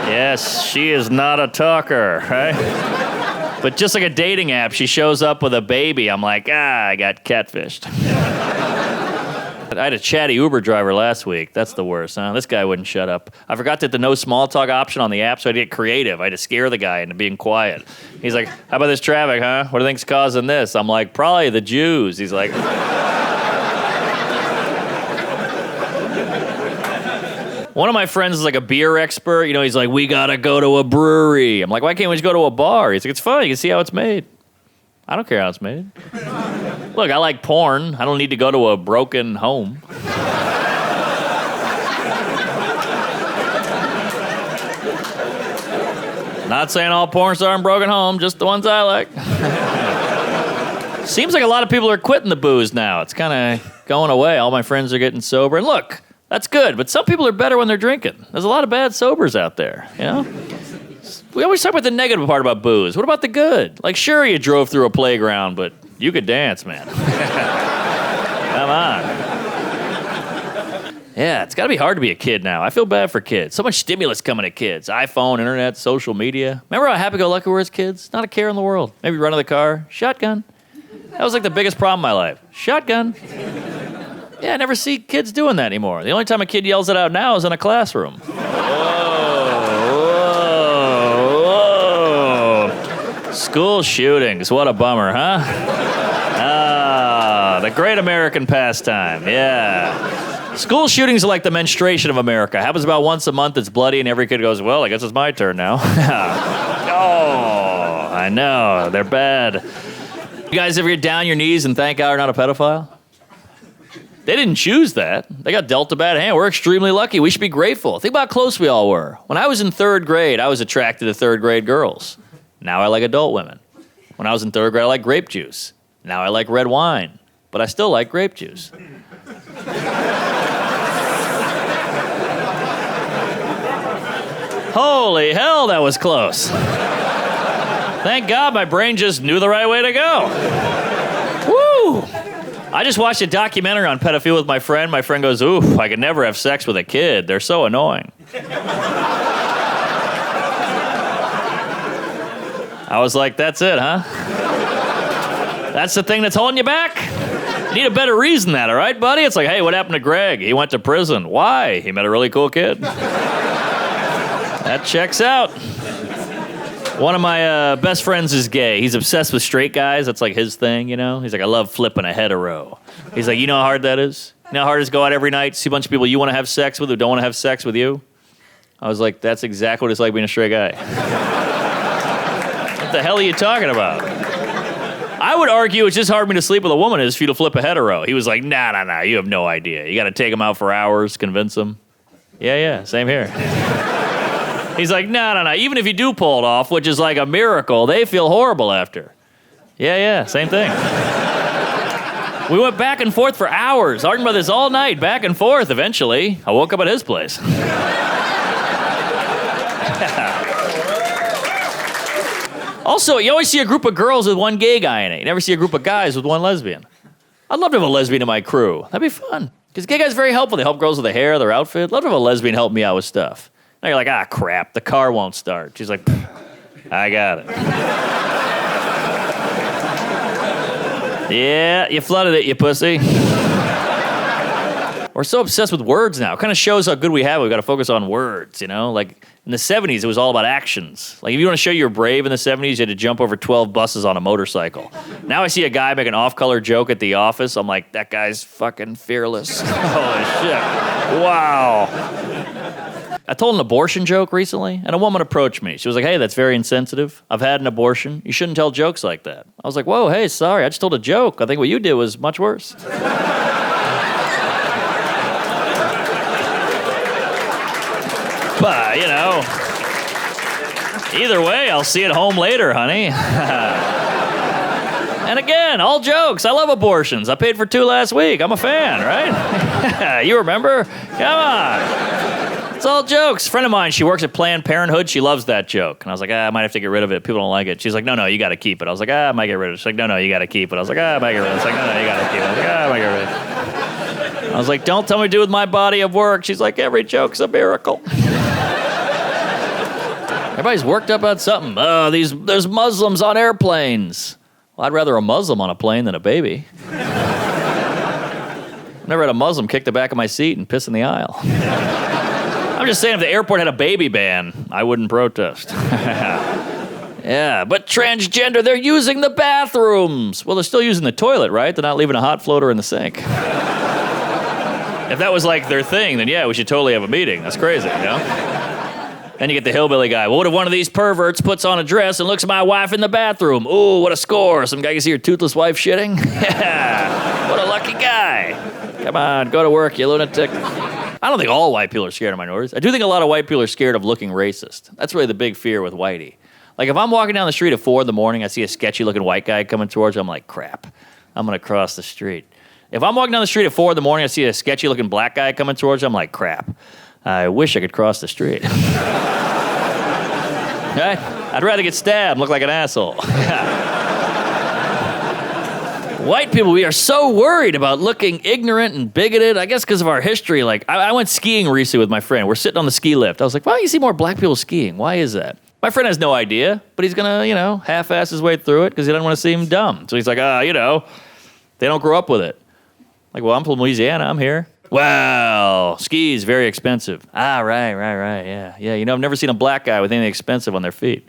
Yes, she is not a talker, right? But just like a dating app, she shows up with a baby. I'm like, I got catfished. I had a chatty Uber driver last week. That's the worst, huh? This guy wouldn't shut up. I forgot that the no small talk option on the app, so I had to get creative. I had to scare the guy into being quiet. He's like, how about this traffic, huh? What do you think's causing this? I'm like, probably the Jews. He's like... One of my friends is like a beer expert. You know, he's like, we gotta go to a brewery. I'm like, why can't we just go to a bar? He's like, it's fun. You can see how it's made. I don't care how it's made. Look, I like porn. I don't need to go to a broken home. Not saying all porn stars in broken home, just the ones I like. Seems like a lot of people are quitting the booze now. It's kind of going away. All my friends are getting sober. And look, that's good, but some people are better when they're drinking. There's a lot of bad sobers out there, you know? We always talk about the negative part about booze. What about the good? Like, sure, you drove through a playground, but you could dance, man. Come on. Yeah, it's got to be hard to be a kid now. I feel bad for kids. So much stimulus coming at kids. iPhone, internet, social media. Remember how happy-go-lucky we were as kids? Not a care in the world. Maybe run to the car. Shotgun. That was like the biggest problem in my life. Shotgun. Yeah, I never see kids doing that anymore. The only time a kid yells it out now is in a classroom. Whoa. School shootings. What a bummer, huh? Ah, the great American pastime. Yeah. School shootings are like the menstruation of America. It happens about once a month. It's bloody, and every kid goes, well, I guess it's my turn now. Oh, I know. They're bad. You guys ever get down your knees and thank God you're not a pedophile? They didn't choose that. They got dealt a bad hand. We're extremely lucky. We should be grateful. Think about how close we all were. When I was in 3rd grade, I was attracted to 3rd grade girls. Now I like adult women. When I was in 3rd grade, I liked grape juice. Now I like red wine. But I still like grape juice. Holy hell, that was close. Thank God my brain just knew the right way to go. Woo! I just watched a documentary on pedophilia with my friend. My friend goes, oof, I could never have sex with a kid. They're so annoying. I was like, that's it, huh? That's the thing that's holding you back? You need a better reason than that, all right, buddy? It's like, hey, what happened to Greg? He went to prison. Why? He met a really cool kid. That checks out. One of my best friends is gay. He's obsessed with straight guys. That's like his thing, you know? He's like, I love flipping a hetero. He's like, you know how hard that is? You know how hard it is to go out every night, see a bunch of people you want to have sex with who don't want to have sex with you? I was like, that's exactly what it's like being a straight guy. What the hell are you talking about? I would argue it's just hard for me to sleep with a woman as for you to flip a hetero. He was like, nah, you have no idea. You got to take him out for hours, convince him. Yeah, same here. He's like, no. Even if you do pull it off, which is like a miracle, they feel horrible after. Yeah, same thing. We went back and forth for hours, arguing about this all night, back and forth. Eventually, I woke up at his place. Also, you always see a group of girls with one gay guy in it. You never see a group of guys with one lesbian. I'd love to have a lesbian in my crew. That'd be fun. Because gay guys are very helpful. They help girls with their hair, their outfit. I'd love to have a lesbian help me out with stuff. Now you're like, crap, the car won't start. She's like, I got it. Yeah, you flooded it, you pussy. We're so obsessed with words now. It kind of shows how good we have it. We've got to focus on words, you know? Like, in the 70s, it was all about actions. Like, if you want to show you're brave in the 70s, you had to jump over 12 buses on a motorcycle. Now I see a guy make an off-color joke at the office. I'm like, that guy's fucking fearless. Holy shit. Wow. I told an abortion joke recently, and a woman approached me. She was like, hey, that's very insensitive. I've had an abortion. You shouldn't tell jokes like that. I was like, whoa, hey, sorry. I just told a joke. I think what you did was much worse. But, you know, either way, I'll see you at home later, honey. And again, all jokes. I love abortions. I paid for 2 last week. I'm a fan, right? You remember? Come on. It's all jokes. A friend of mine, she works at Planned Parenthood. She loves that joke. And I was like, I might have to get rid of it. People don't like it. She's like, no, you got to keep it. I was like, I might get rid of it. She's like, no, you got to keep it. I was like, I might get rid of it. She's like, no, you got to keep it. I was like, I might get rid of it. I was like, don't tell me what to do with my body of work. She's like, every joke's a miracle. Everybody's worked up about something. Oh, there's Muslims on airplanes. Well, I'd rather a Muslim on a plane than a baby. I've never had a Muslim kick the back of my seat and piss in the aisle. I'm just saying, if the airport had a baby ban, I wouldn't protest. Yeah, but transgender, they're using the bathrooms. Well, they're still using the toilet, right? They're not leaving a hot floater in the sink. If that was like their thing, then yeah, we should totally have a meeting. That's crazy, you know? Then you get the hillbilly guy. Well, what if one of these perverts puts on a dress and looks at my wife in the bathroom? Ooh, what a score. Some guy can see your toothless wife shitting? Yeah, what a lucky guy. Come on, go to work, you lunatic. I don't think all white people are scared of minorities. I do think a lot of white people are scared of looking racist. That's really the big fear with whitey. Like, if I'm walking down the street at 4 in the morning, I see a sketchy-looking white guy coming towards me, I'm like, crap, I'm going to cross the street. If I'm walking down the street at 4 in the morning, I see a sketchy-looking black guy coming towards me, I'm like, crap, I wish I could cross the street. Right? I'd rather get stabbed and look like an asshole. White people, we are so worried about looking ignorant and bigoted, I guess because of our history. Like, I went skiing recently with my friend. We're sitting on the ski lift. I was like, why don't you see more black people skiing? Why is that? My friend has no idea, but he's going to, half-ass his way through it because he doesn't want to seem dumb. So he's like, they don't grow up with it. Like, well, I'm from Louisiana. I'm here. Wow, skis, very expensive. Ah, right, yeah. Yeah, I've never seen a black guy with anything expensive on their feet.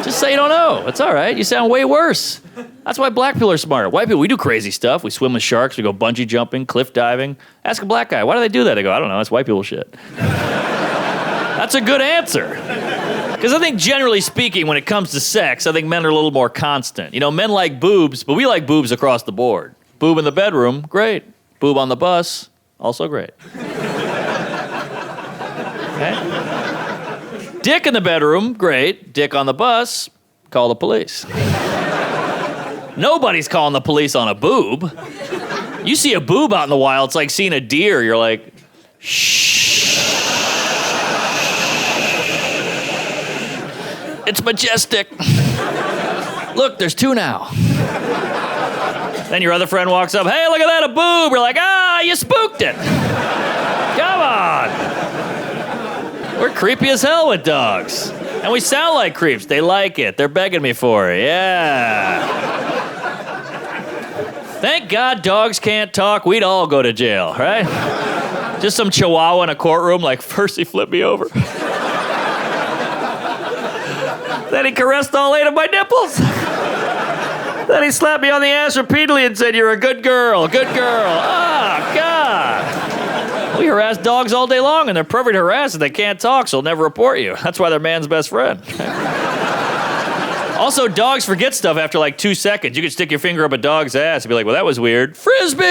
Just say you don't know. It's all right. You sound way worse. That's why black people are smarter. White people, we do crazy stuff. We swim with sharks. We go bungee jumping, cliff diving. Ask a black guy, why do they do that? They go, I don't know. That's white people shit. That's a good answer. Because I think generally speaking, when it comes to sex, I think men are a little more constant. Men like boobs, but we like boobs across the board. Boob in the bedroom, great. Boob on the bus, also great. Okay? Dick in the bedroom, great. Dick on the bus, call the police. Nobody's calling the police on a boob. You see a boob out in the wild, it's like seeing a deer. You're like, shh. It's majestic. Look, there's 2 now. Then your other friend walks up, hey, look at that, a boob. You're like, you spooked it. Come on. We're creepy as hell with dogs. And we sound like creeps. They like it. They're begging me for it. Yeah. Thank God dogs can't talk. We'd all go to jail, right? Just some chihuahua in a courtroom like, first he flipped me over. Then he caressed all 8 of my nipples. Then he slapped me on the ass repeatedly and said, you're a good girl, good girl. Oh, God. We harass dogs all day long, and they're perfect harassers. They can't talk, so they'll never report you. That's why they're man's best friend. Also, dogs forget stuff after like 2 seconds. You could stick your finger up a dog's ass and be like, well, that was weird. Frisbee!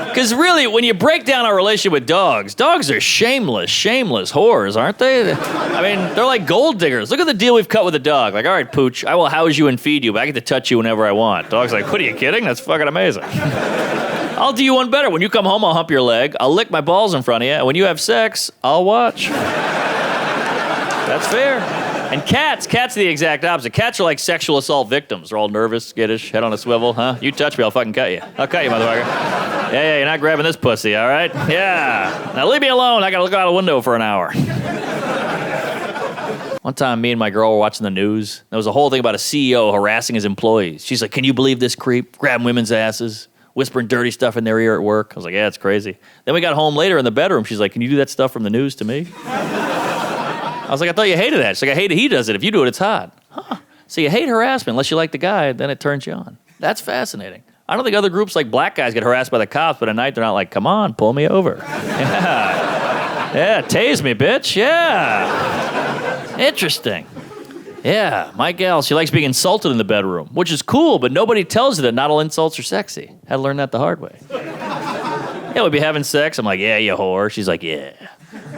Because really, when you break down our relationship with dogs are shameless whores, aren't they? I mean, they're like gold diggers. Look at the deal we've cut with a dog. Like, all right, Pooch, I will house you and feed you, but I get to touch you whenever I want. Dog's like, what are you kidding? That's fucking amazing. I'll do you one better. When you come home, I'll hump your leg. I'll lick my balls in front of you. And when you have sex, I'll watch. That's fair. And cats are the exact opposite. Cats are like sexual assault victims. They're all nervous, skittish, head on a swivel, huh? You touch me, I'll fucking cut you. I'll cut you, motherfucker. Yeah, you're not grabbing this pussy, all right? Yeah. Now leave me alone. I gotta look out a window for an hour. One time, me and my girl were watching the news. There was a whole thing about a CEO harassing his employees. She's like, can you believe this creep? Grabbing women's asses, whispering dirty stuff in their ear at work. I was like, yeah, it's crazy. Then we got home later in the bedroom. She's like, can you do that stuff from the news to me? I was like, I thought you hated that. She's like, I hate it. He does it. If you do it, it's hot. Huh. So you hate harassment unless you like the guy, then it turns you on. That's fascinating. I don't think other groups like black guys get harassed by the cops, but at night they're not like, come on, pull me over. Yeah, tase me, bitch. Yeah. Interesting. Yeah, my gal, she likes being insulted in the bedroom, which is cool, but nobody tells her that not all insults are sexy. Had to learn that the hard way. Yeah, we'd be having sex. I'm like, yeah, you whore. She's like, yeah.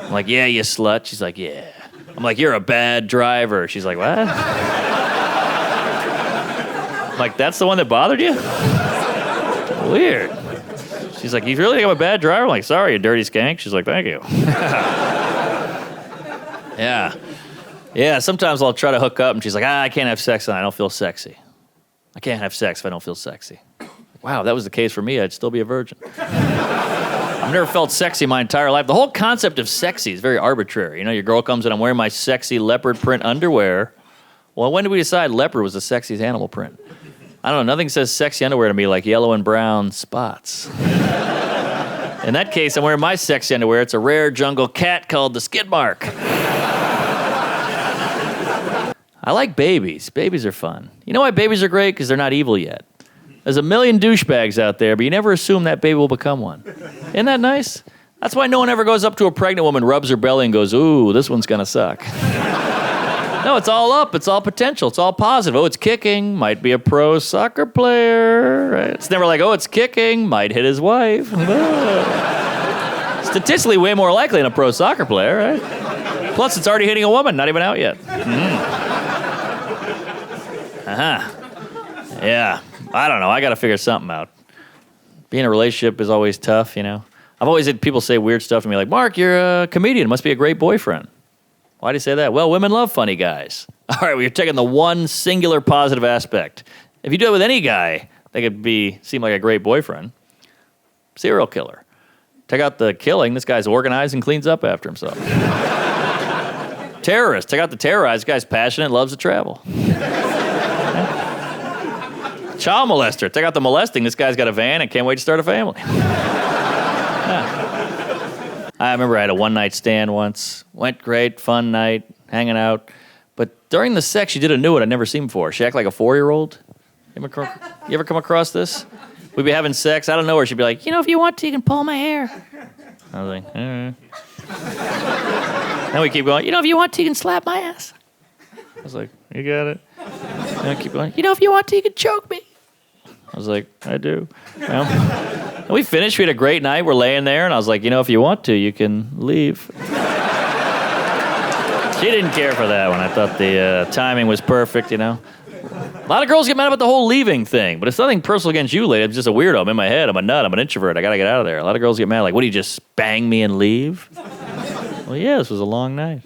I'm like, yeah, you slut. She's like, yeah. I'm like, you're a bad driver. She's like, what? like, that's the one that bothered you? Weird. She's like, you really think I'm a bad driver? I'm like, sorry, you dirty skank. She's like, thank you. Yeah. Yeah, sometimes I'll try to hook up, and she's like, I can't have sex, and I don't feel sexy. I can't have sex if I don't feel sexy. Wow, if that was the case for me, I'd still be a virgin. I've never felt sexy my entire life. The whole concept of sexy is very arbitrary. You know, your girl comes in, I'm wearing my sexy leopard print underwear. Well, when did we decide leopard was the sexiest animal print? I don't know, nothing says sexy underwear to me like yellow and brown spots. In that case, I'm wearing my sexy underwear. It's a rare jungle cat called the skid mark. I like babies. Babies are fun. You know why babies are great? Because they're not evil yet. There's a million douchebags out there, but you never assume that baby will become one. Isn't that nice? That's why no one ever goes up to a pregnant woman, rubs her belly, and goes, ooh, this one's gonna suck. No, it's all up. It's all potential. It's all positive. Oh, it's kicking. Might be a pro soccer player. Right? It's never like, oh, it's kicking. Might hit his wife. Statistically, way more likely than a pro soccer player, right? Plus, it's already hitting a woman. Not even out yet. Yeah. I don't know. I got to figure something out. Being in a relationship is always tough, you know. I've always had people say weird stuff to me like, Mark, you're a comedian. Must be a great boyfriend. Why do you say that? Well, women love funny guys. All right, well, you're taking the one singular positive aspect. If you do it with any guy, they could seem like a great boyfriend. Serial killer. Take out the killing. This guy's organized and cleans up after himself. Terrorist. Take out the terrorize. This guy's passionate, loves to travel. Child molester. Take out the molesting. This guy's got a van and can't wait to start a family. Yeah. I remember I had a one-night stand once. Went great, fun night, hanging out. But during the sex, she did a new one I'd never seen before. She acted like a 4-year-old. You ever come across this? We'd be having sex. I don't know where she'd be like, you know, if you want to, you can pull my hair. I was like, all right. Then we keep going, you know, if you want to, you can slap my ass. I was like, you got it. Then we keep going, you know, if you want to, you can choke me. I was like, I do. Well, and we finished. We had a great night. We're laying there, and I was like, you know, if you want to, you can leave. She didn't care for that one. I thought the timing was perfect, you know. A lot of girls get mad about the whole leaving thing, but it's nothing personal against you, lady. I'm just a weirdo. I'm in my head. I'm a nut. I'm an introvert. I got to get out of there. A lot of girls get mad like, what, do you just bang me and leave? Well, yeah, this was a long night.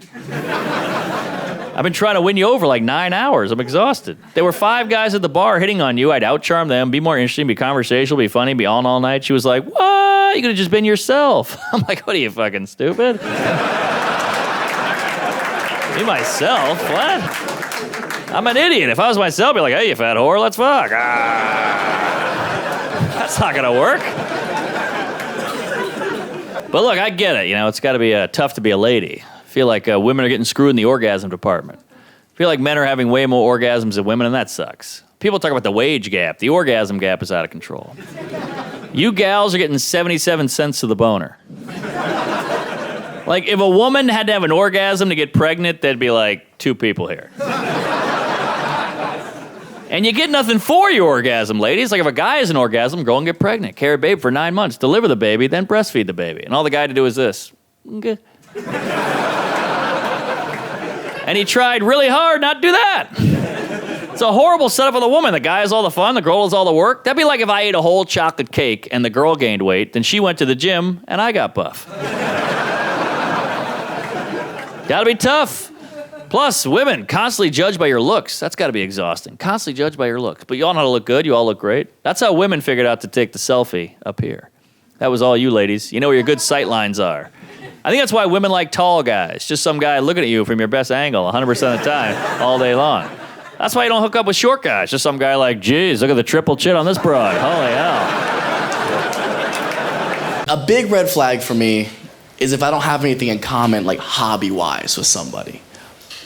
I've been trying to win you over like 9 hours. I'm exhausted. There were 5 guys at the bar hitting on you. I'd outcharm them, be more interesting, be conversational, be funny, be on all night. She was like, what? You could have just been yourself. I'm like, what are you, fucking stupid? Be myself? What? I'm an idiot. If I was myself, I'd be like, hey, you fat whore, let's fuck. That's not gonna work. But look, I get it. You know, it's got to be tough to be a lady. I feel like women are getting screwed in the orgasm department. I feel like men are having way more orgasms than women, and that sucks. People talk about the wage gap. The orgasm gap is out of control. You gals are getting 77 cents to the boner. Like, if a woman had to have an orgasm to get pregnant, there'd be like 2 people here. And you get nothing for your orgasm, ladies. Like, if a guy has an orgasm, go and get pregnant. Carry a baby for 9 months. Deliver the baby, then breastfeed the baby. And all the guy had to do is this. Okay. And he tried really hard not to do that. It's a horrible setup for the woman. The guy has all the fun, the girl has all the work. That'd be like if I ate a whole chocolate cake and the girl gained weight, then she went to the gym and I got buff. Gotta be tough. Plus, women constantly judged by your looks. That's gotta be exhausting. Constantly judged by your looks. But you all know how to look good. You all look great. That's how women figured out to take the selfie up here. That was all you ladies. You know where your good sight lines are. I think that's why women like tall guys. Just some guy looking at you from your best angle 100% of the time, all day long. That's why you don't hook up with short guys. Just some guy like, geez, look at the triple chin on this broad. Holy hell. A big red flag for me is if I don't have anything in common, like hobby-wise with somebody.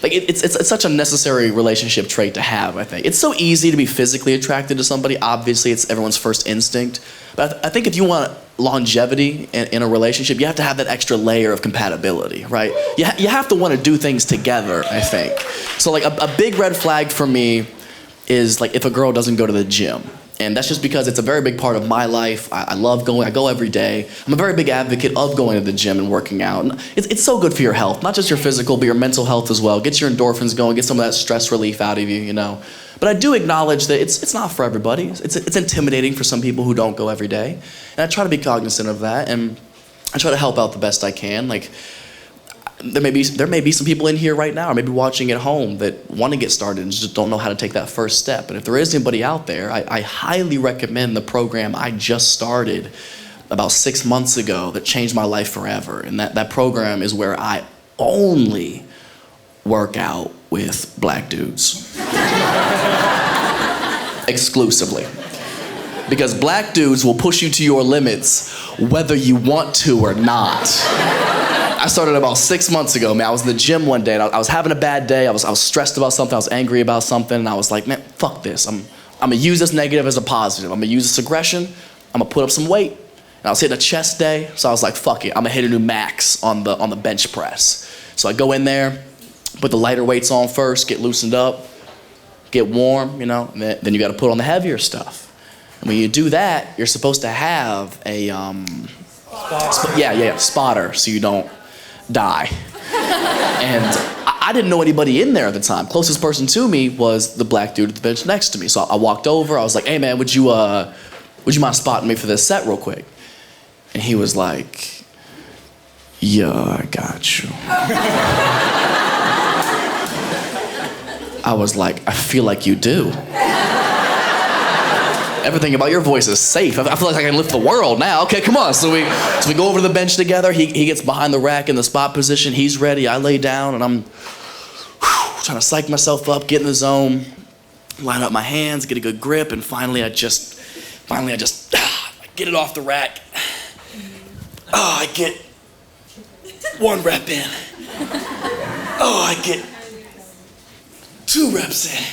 Like, it's such a necessary relationship trait to have, I think. It's so easy to be physically attracted to somebody. Obviously, it's everyone's first instinct. But I think if you want longevity in a relationship, you have to have that extra layer of compatibility, right? You have to want to do things together, I think. So, like, a big red flag for me is, like, if a girl doesn't go to the gym. And that's just because it's a very big part of my life. I love going. I go every day. I'm a very big advocate of going to the gym and working out. And it's so good for your health, not just your physical, but your mental health as well. Get your endorphins going, get some of that stress relief out of you, you know. But But I do acknowledge that it's not for everybody. It's intimidating for some people who don't go every day. And I try to be cognizant of that, and I try to help out the best I can. Like, there may be some people in here right now, or maybe watching at home, that want to get started and just don't know how to take that first step. And if there is anybody out there, I highly recommend the program I just started about 6 months ago that changed my life forever. And that program is where I only work out with black dudes. Exclusively. Because black dudes will push you to your limits whether you want to or not. I started about 6 months ago, man. I was in the gym one day, and I was having a bad day. I was stressed about something. I was angry about something, and I was like, man, fuck this. I'm gonna use this negative as a positive. I'm gonna use this aggression. I'm gonna put up some weight. And I was hitting a chest day, so I was like, fuck it. I'm gonna hit a new max on the bench press. So I go in there, put the lighter weights on first, get loosened up, get warm, you know, and then you gotta put on the heavier stuff. And when you do that, you're supposed to have a spotter, so you don't die. And I didn't know anybody in there at the time. Closest person to me was the black dude at the bench next to me. So I walked over, I was like, hey man, would you mind spotting me for this set real quick? And he was like, yeah, I got you. I was like, I feel like you do. Everything about your voice is safe. I feel like I can lift the world now. Okay, come on. So we go over to the bench together. He gets behind the rack in the spot position. He's ready. I lay down, and I'm trying to psych myself up, get in the zone, line up my hands, get a good grip, and finally I just get it off the rack. Oh, I get 1 rep in. Oh, I get 2 reps in.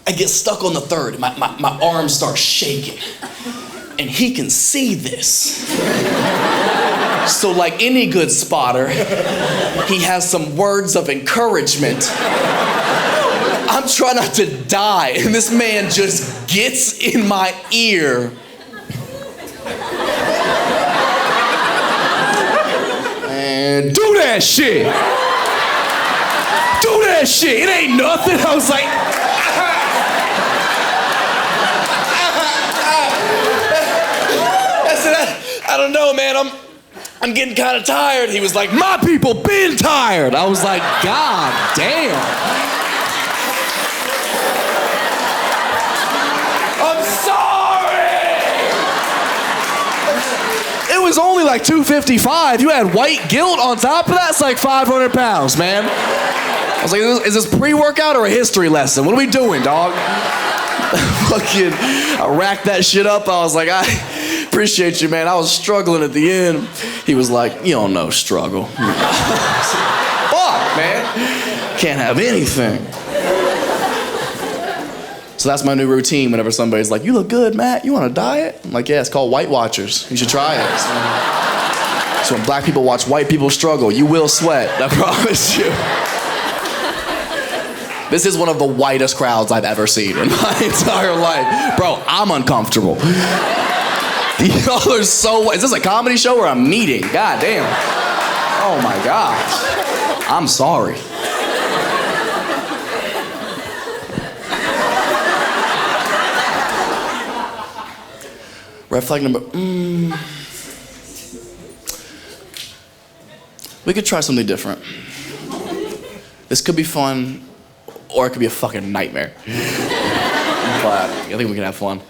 I get stuck on the 3rd. My arms start shaking. And he can see this. So like any good spotter, he has some words of encouragement. I'm trying not to die, and this man just gets in my ear. And do that shit. Do that shit. It ain't nothing. I was like, I don't know, man. I'm getting kind of tired. He was like, my people been tired. I was like, God damn. I'm sorry. It was only like 255. You had white guilt on top of that. It's like 500 pounds, man. I was like, is this pre-workout or a history lesson? What are we doing, dog? Fucking, I racked that shit up. I was like, I appreciate you, man. I was struggling at the end. He was like, you don't know struggle. Fuck, man. Can't have anything. So that's my new routine whenever somebody's like, you look good, Matt. You want a diet? I'm like, yeah, it's called White Watchers. You should try it. So when black people watch white people struggle, you will sweat. I promise you. This is one of the whitest crowds I've ever seen in my entire life. Bro, I'm uncomfortable. Y'all are so white. Is this a comedy show or a meeting? God damn. Oh my gosh. I'm sorry. Red flag number, we could try something different. This could be fun, or it could be a fucking nightmare. But I think we can have fun.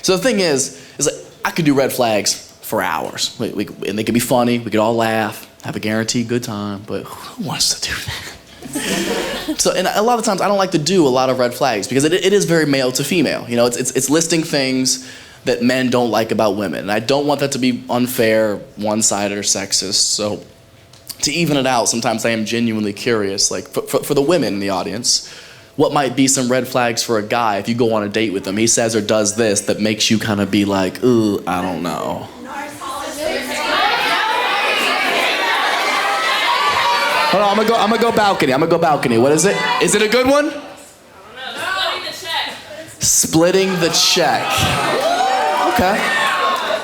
So the thing is like, I could do red flags for hours. And they could be funny, we could all laugh, have a guaranteed good time, but who wants to do that? So, and a lot of times I don't like to do a lot of red flags because it is very male to female. You know, it's listing things that men don't like about women. And I don't want that to be unfair, one-sided, or sexist. So to even it out, sometimes I am genuinely curious, like for the women in the audience, what might be some red flags for a guy if you go on a date with him, he says or does this that makes you kind of be like, ooh, I don't know. Hold on, I'm gonna go balcony. What is it? Is it a good one? Splitting the check. Okay.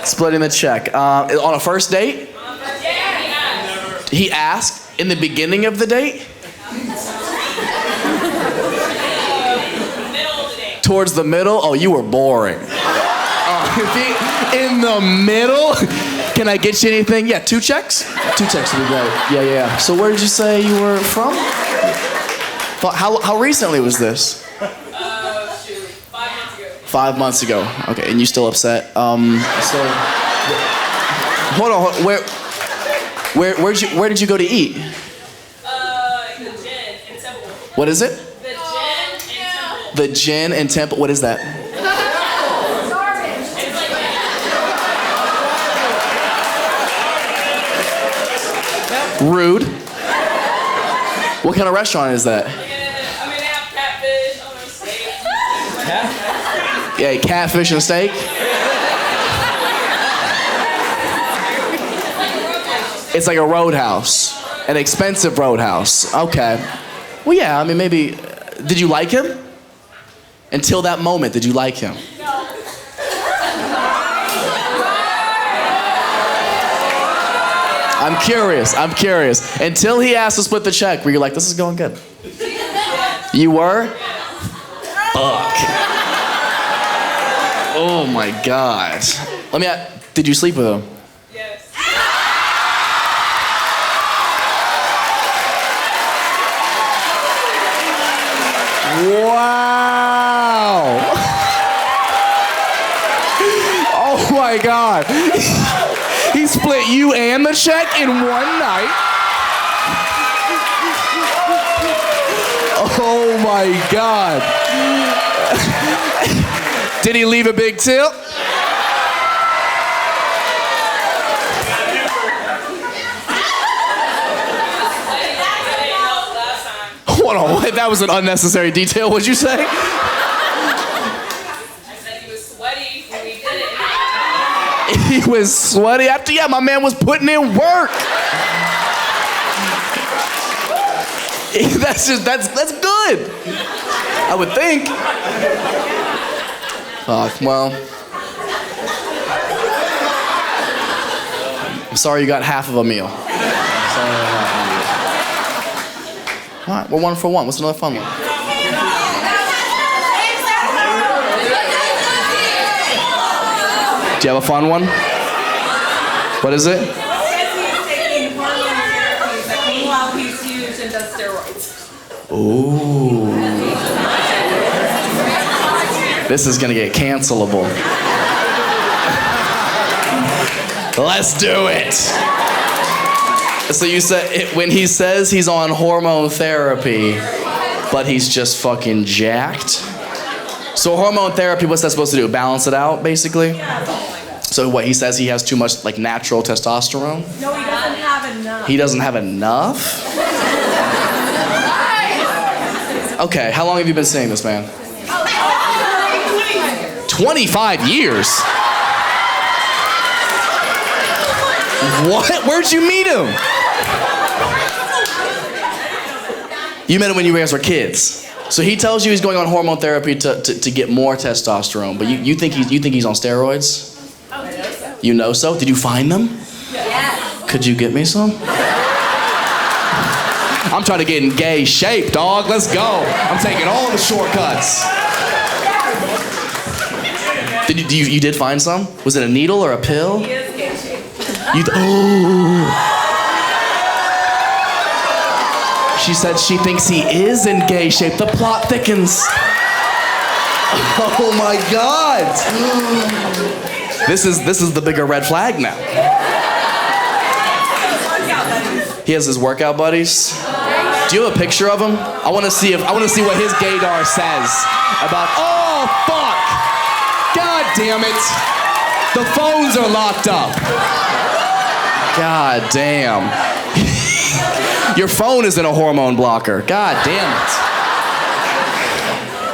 Splitting the check. On a first date? He asked in the beginning of the date? towards the middle, oh, you were boring. In the middle, can I get you anything? Yeah, 2 checks? 2 checks would be great. Yeah. So where did you say you were from? How recently was this? 5 months ago. Okay, and you still upset? Hold on. Where did you go to eat? The Gin in Temple. What is it? The Gin in Temple. The Gin and Temple. What is that? Rude. What kind of restaurant is that? I mean, they have catfish, steak. Yeah, catfish and steak. It's like a roadhouse, an expensive roadhouse. Okay. Well, yeah. I mean, maybe. Did you like him? Until that moment, did you like him? I'm curious. Until he asked to split the check, were you like, this is going good? You were? Fuck. Oh my God. Did you sleep with him? Yes. Wow. Oh my God. He split you and the check in one night. Oh my God. Did he leave a big tip? Hold on, what? That was an unnecessary detail. What'd you say? I said he was sweaty when we did it. He was sweaty after, yeah, my man was putting in work. That's good. I would think. Well. I'm sorry you got half of a meal. All right, we're 1 for 1. What's another fun one? Do you have a fun one? What is it? He's taking hormone therapies, but meanwhile he's huge and does steroids. Ooh. This is gonna get cancelable. Let's do it. So you said when he says he's on hormone therapy, but he's just fucking jacked. So hormone therapy, what's that supposed to do? Balance it out, basically? So what, he says he has too much like natural testosterone? No, he doesn't have enough. He doesn't have enough? Okay, how long have you been seeing this man? 25 years? What? Where'd you meet him? You met him when you guys were kids. So he tells you he's going on hormone therapy to get more testosterone, but you think he's on steroids? You know so? Did you find them? Yes. Could you get me some? I'm trying to get in gay shape, dog. Let's go. I'm taking all the shortcuts. You did find some? Was it a needle or a pill? He is gay shaped. Oh. She said she thinks he is in gay shape. The plot thickens. Oh my God. This is the bigger red flag now. He has his workout buddies. Do you have a picture of him? I want to see what his gaydar says about. Oh fuck! God damn it! The phones are locked up. God damn. Your phone is in a hormone blocker. God damn it.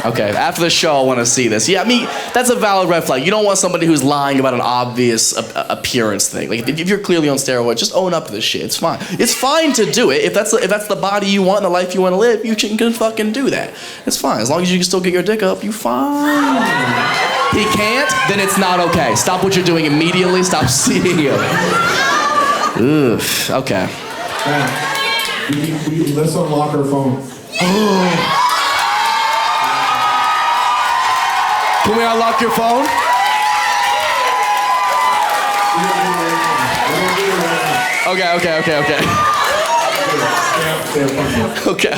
Okay, after the show, I want to see this. Yeah, I mean, that's a valid red flag. You don't want somebody who's lying about an obvious appearance thing. Like, if you're clearly on steroids, just own up to this shit. It's fine. It's fine to do it. If that's the body you want and the life you want to live, you can fucking do that. It's fine. As long as you can still get your dick up, you fine. He can't, then it's not okay. Stop what you're doing immediately. Stop seeing him. Oof. Okay. Let's unlock our phone. Can we unlock your phone? Okay.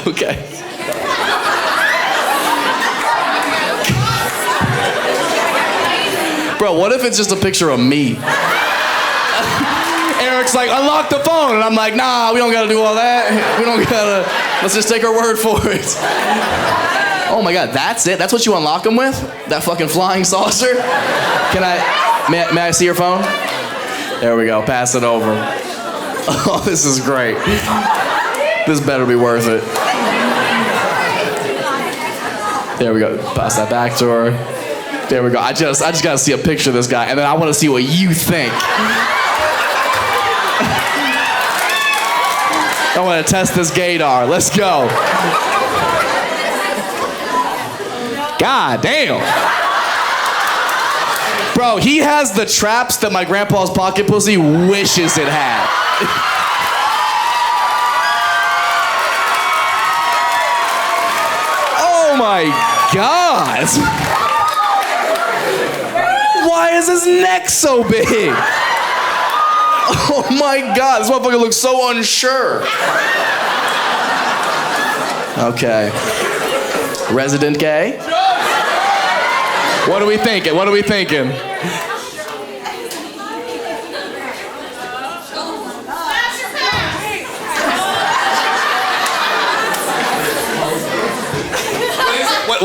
Okay. Bro, what if it's just a picture of me? Eric's like, unlock the phone. And I'm like, nah, we don't gotta do all that. Let's just take her word for it. Oh my God, that's it? That's what you unlock them with? That fucking flying saucer? May I see your phone? There we go, pass it over. Oh, this is great. This better be worth it. There we go, pass that back to her. There we go, I just gotta see a picture of this guy, and then I wanna see what you think. I wanna test this gaydar, let's go. God damn. Bro, he has the traps that my grandpa's pocket pussy wishes it had. Oh my God. Why is his neck so big? Oh my God, this motherfucker looks so unsure. Okay. Resident gay? What are we thinking? What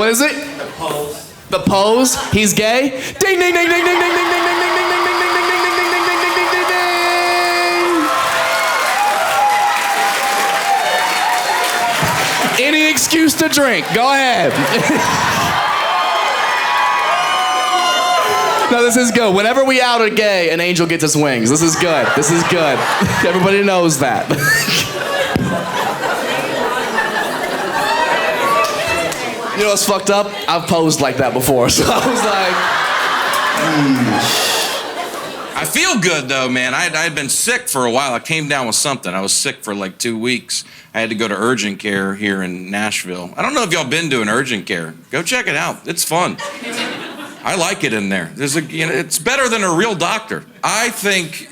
is it? The pose. He's gay? Ding ding ding ding ding ding ding ding ding ding ding ding ding ding ding ding ding ding ding ding. Any excuse to drink. Go ahead. No, this is good. Whenever we out a gay, an angel gets his wings. This is good. Everybody knows that. You know what's fucked up? I've posed like that before, so I was like, I feel good though, man. I'd been sick for a while. I came down with something. I was sick for like 2 weeks. I had to go to urgent care here in Nashville. I don't know if y'all been doing urgent care. Go check it out. It's fun. I like it in there. It's better than a real doctor. I think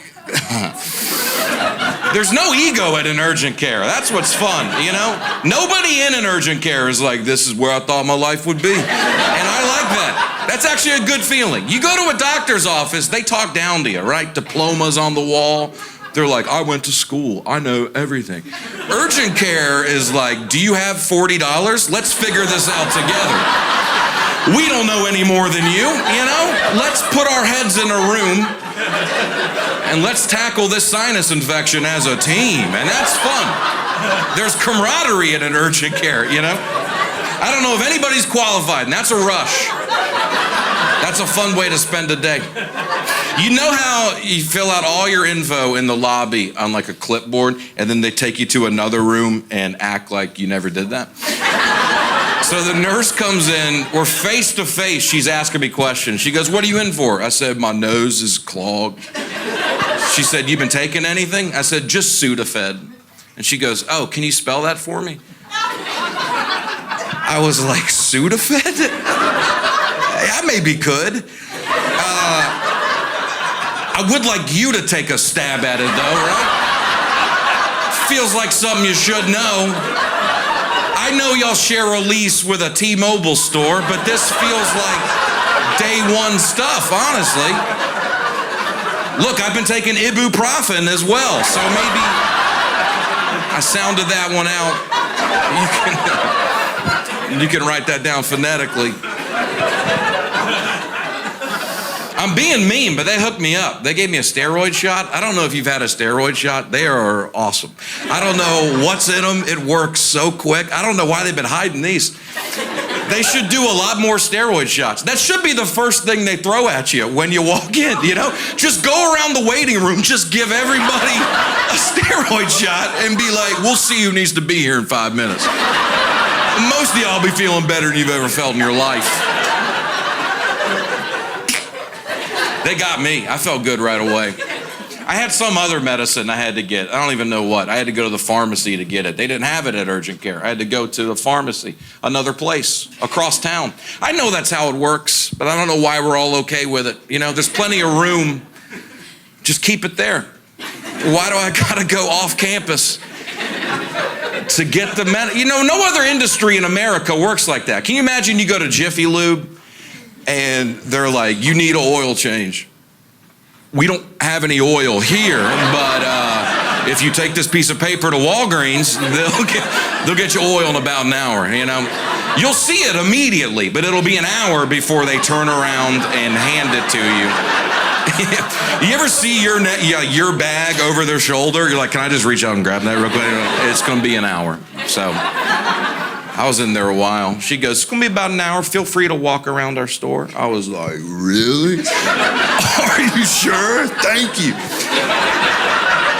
there's no ego at an urgent care. That's what's fun, you know? Nobody in an urgent care is like, this is where I thought my life would be. And I like that. That's actually a good feeling. You go to a doctor's office, they talk down to you, right? Diplomas on the wall. They're like, I went to school. I know everything. Urgent care is like, do you have $40? Let's figure this out together. We don't know any more than you know? Let's put our heads in a room and let's tackle this sinus infection as a team, and that's fun. There's camaraderie in an urgent care, you know? I don't know if anybody's qualified, and that's a rush. That's a fun way to spend a day. You know how you fill out all your info in the lobby on like a clipboard, and then they take you to another room and act like you never did that? So the nurse comes in, we're face to face, she's asking me questions. She goes, what are you in for? I said, my nose is clogged. She said, you been taking anything? I said, just Sudafed. And she goes, oh, can you spell that for me? I was like, Sudafed? I maybe could. I would like you to take a stab at it though, right? Feels like something you should know. I know y'all share a lease with a T-Mobile store, but this feels like day one stuff, honestly. Look, I've been taking ibuprofen as well, so maybe I sounded that one out. You can write that down phonetically. I'm being mean, but they hooked me up. They gave me a steroid shot. I don't know if you've had a steroid shot. They are awesome. I don't know what's in them. It works so quick. I don't know why they've been hiding these. They should do a lot more steroid shots. That should be the first thing they throw at you when you walk in, you know? Just go around the waiting room, just give everybody a steroid shot and be like, we'll see who needs to be here in 5 minutes. Most of y'all be feeling better than you've ever felt in your life. They got me. I felt good right away. I had some other medicine I had to get. I don't even know what. I had to go to the pharmacy to get it. They didn't have it at urgent care. I had to go to the pharmacy, another place, across town. I know that's how it works, but I don't know why we're all okay with it. You know, there's plenty of room. Just keep it there. Why do I gotta go off campus to get the You know, no other industry in America works like that. Can you imagine you go to Jiffy Lube and they're like, you need an oil change. We don't have any oil here, but if you take this piece of paper to Walgreens, they'll get you oil in about an hour, you know. You'll see it immediately, but it'll be an hour before they turn around and hand it to you. You ever see your bag over their shoulder? You're like, can I just reach out and grab that real quick? It's gonna be an hour. So I was in there a while. She goes, it's gonna be about an hour. Feel free to walk around our store. I was like, really? Are you sure? Thank you.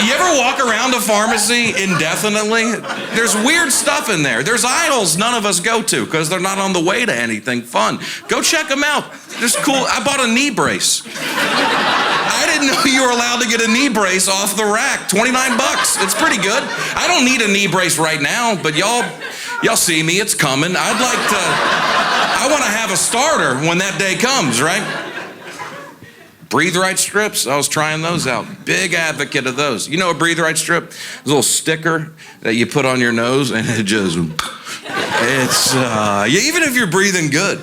You ever walk around a pharmacy indefinitely? There's weird stuff in there. There's aisles none of us go to because they're not on the way to anything fun. Go check them out. There's cool. I bought a knee brace. I didn't know you were allowed to get a knee brace off the rack. $29. It's pretty good. I don't need a knee brace right now, but y'all see me. It's coming. I want to have a starter when that day comes, right? Breathe Right strips, I was trying those out. Big advocate of those. You know a Breathe Right strip? It's a little sticker that you put on your nose and it just, even if you're breathing good,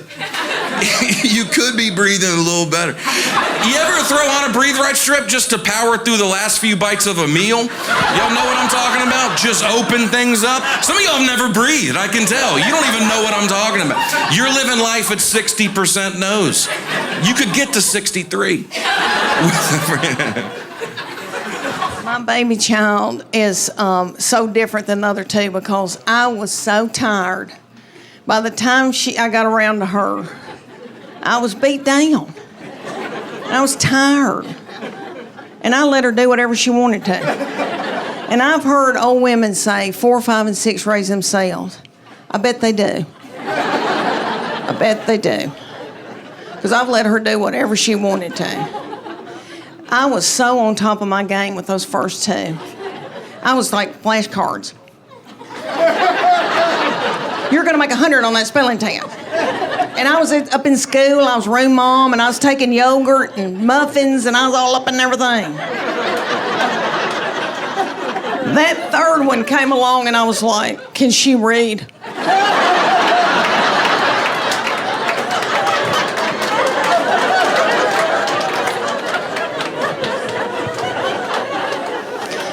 you could be breathing a little better. You ever throw on a Breathe Right strip just to power through the last few bites of a meal? Y'all know what I'm talking about? Just open things up. Some of y'all have never breathed, I can tell. You don't even know what I'm talking about. You're living life at 60% nose. You could get to 63. My baby child is so different than the other two because I was so tired. By the time I got around to her, I was beat down. And I was tired. And I let her do whatever she wanted to. And I've heard old women say 4, 5, and 6 raise themselves. I bet they do. I bet they do. Because I've let her do whatever she wanted to. I was so on top of my game with those first two. I was like flashcards. You're going to make 100 on that spelling test. And I was up in school, I was room mom, and I was taking yogurt and muffins, and I was all up in everything. That third one came along, and I was like, can she read?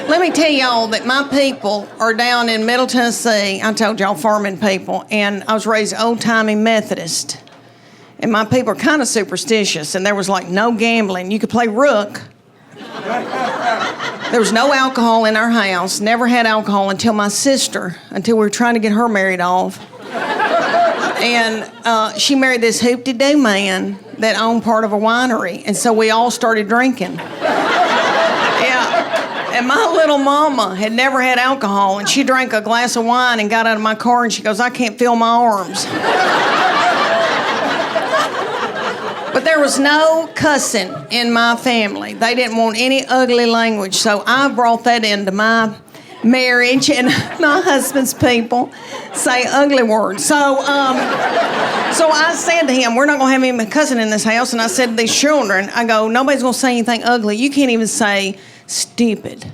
Let me tell y'all that my people are down in Middle Tennessee. I told y'all farming people, and I was raised old-timey Methodist. And my people are kind of superstitious, and there was like no gambling. You could play rook. There was no alcohol in our house. Never had alcohol until my sister, until we were trying to get her married off. And she married this hoop-de-doo man that owned part of a winery, and so we all started drinking. And my little mama had never had alcohol, and she drank a glass of wine and got out of my car, and she goes, I can't feel my arms. But there was no cussing in my family. They didn't want any ugly language, so I brought that into my marriage, and my husband's people say ugly words. So I said to him, we're not going to have any cussing in this house, and I said to these children, I go, nobody's going to say anything ugly. You can't even say stupid.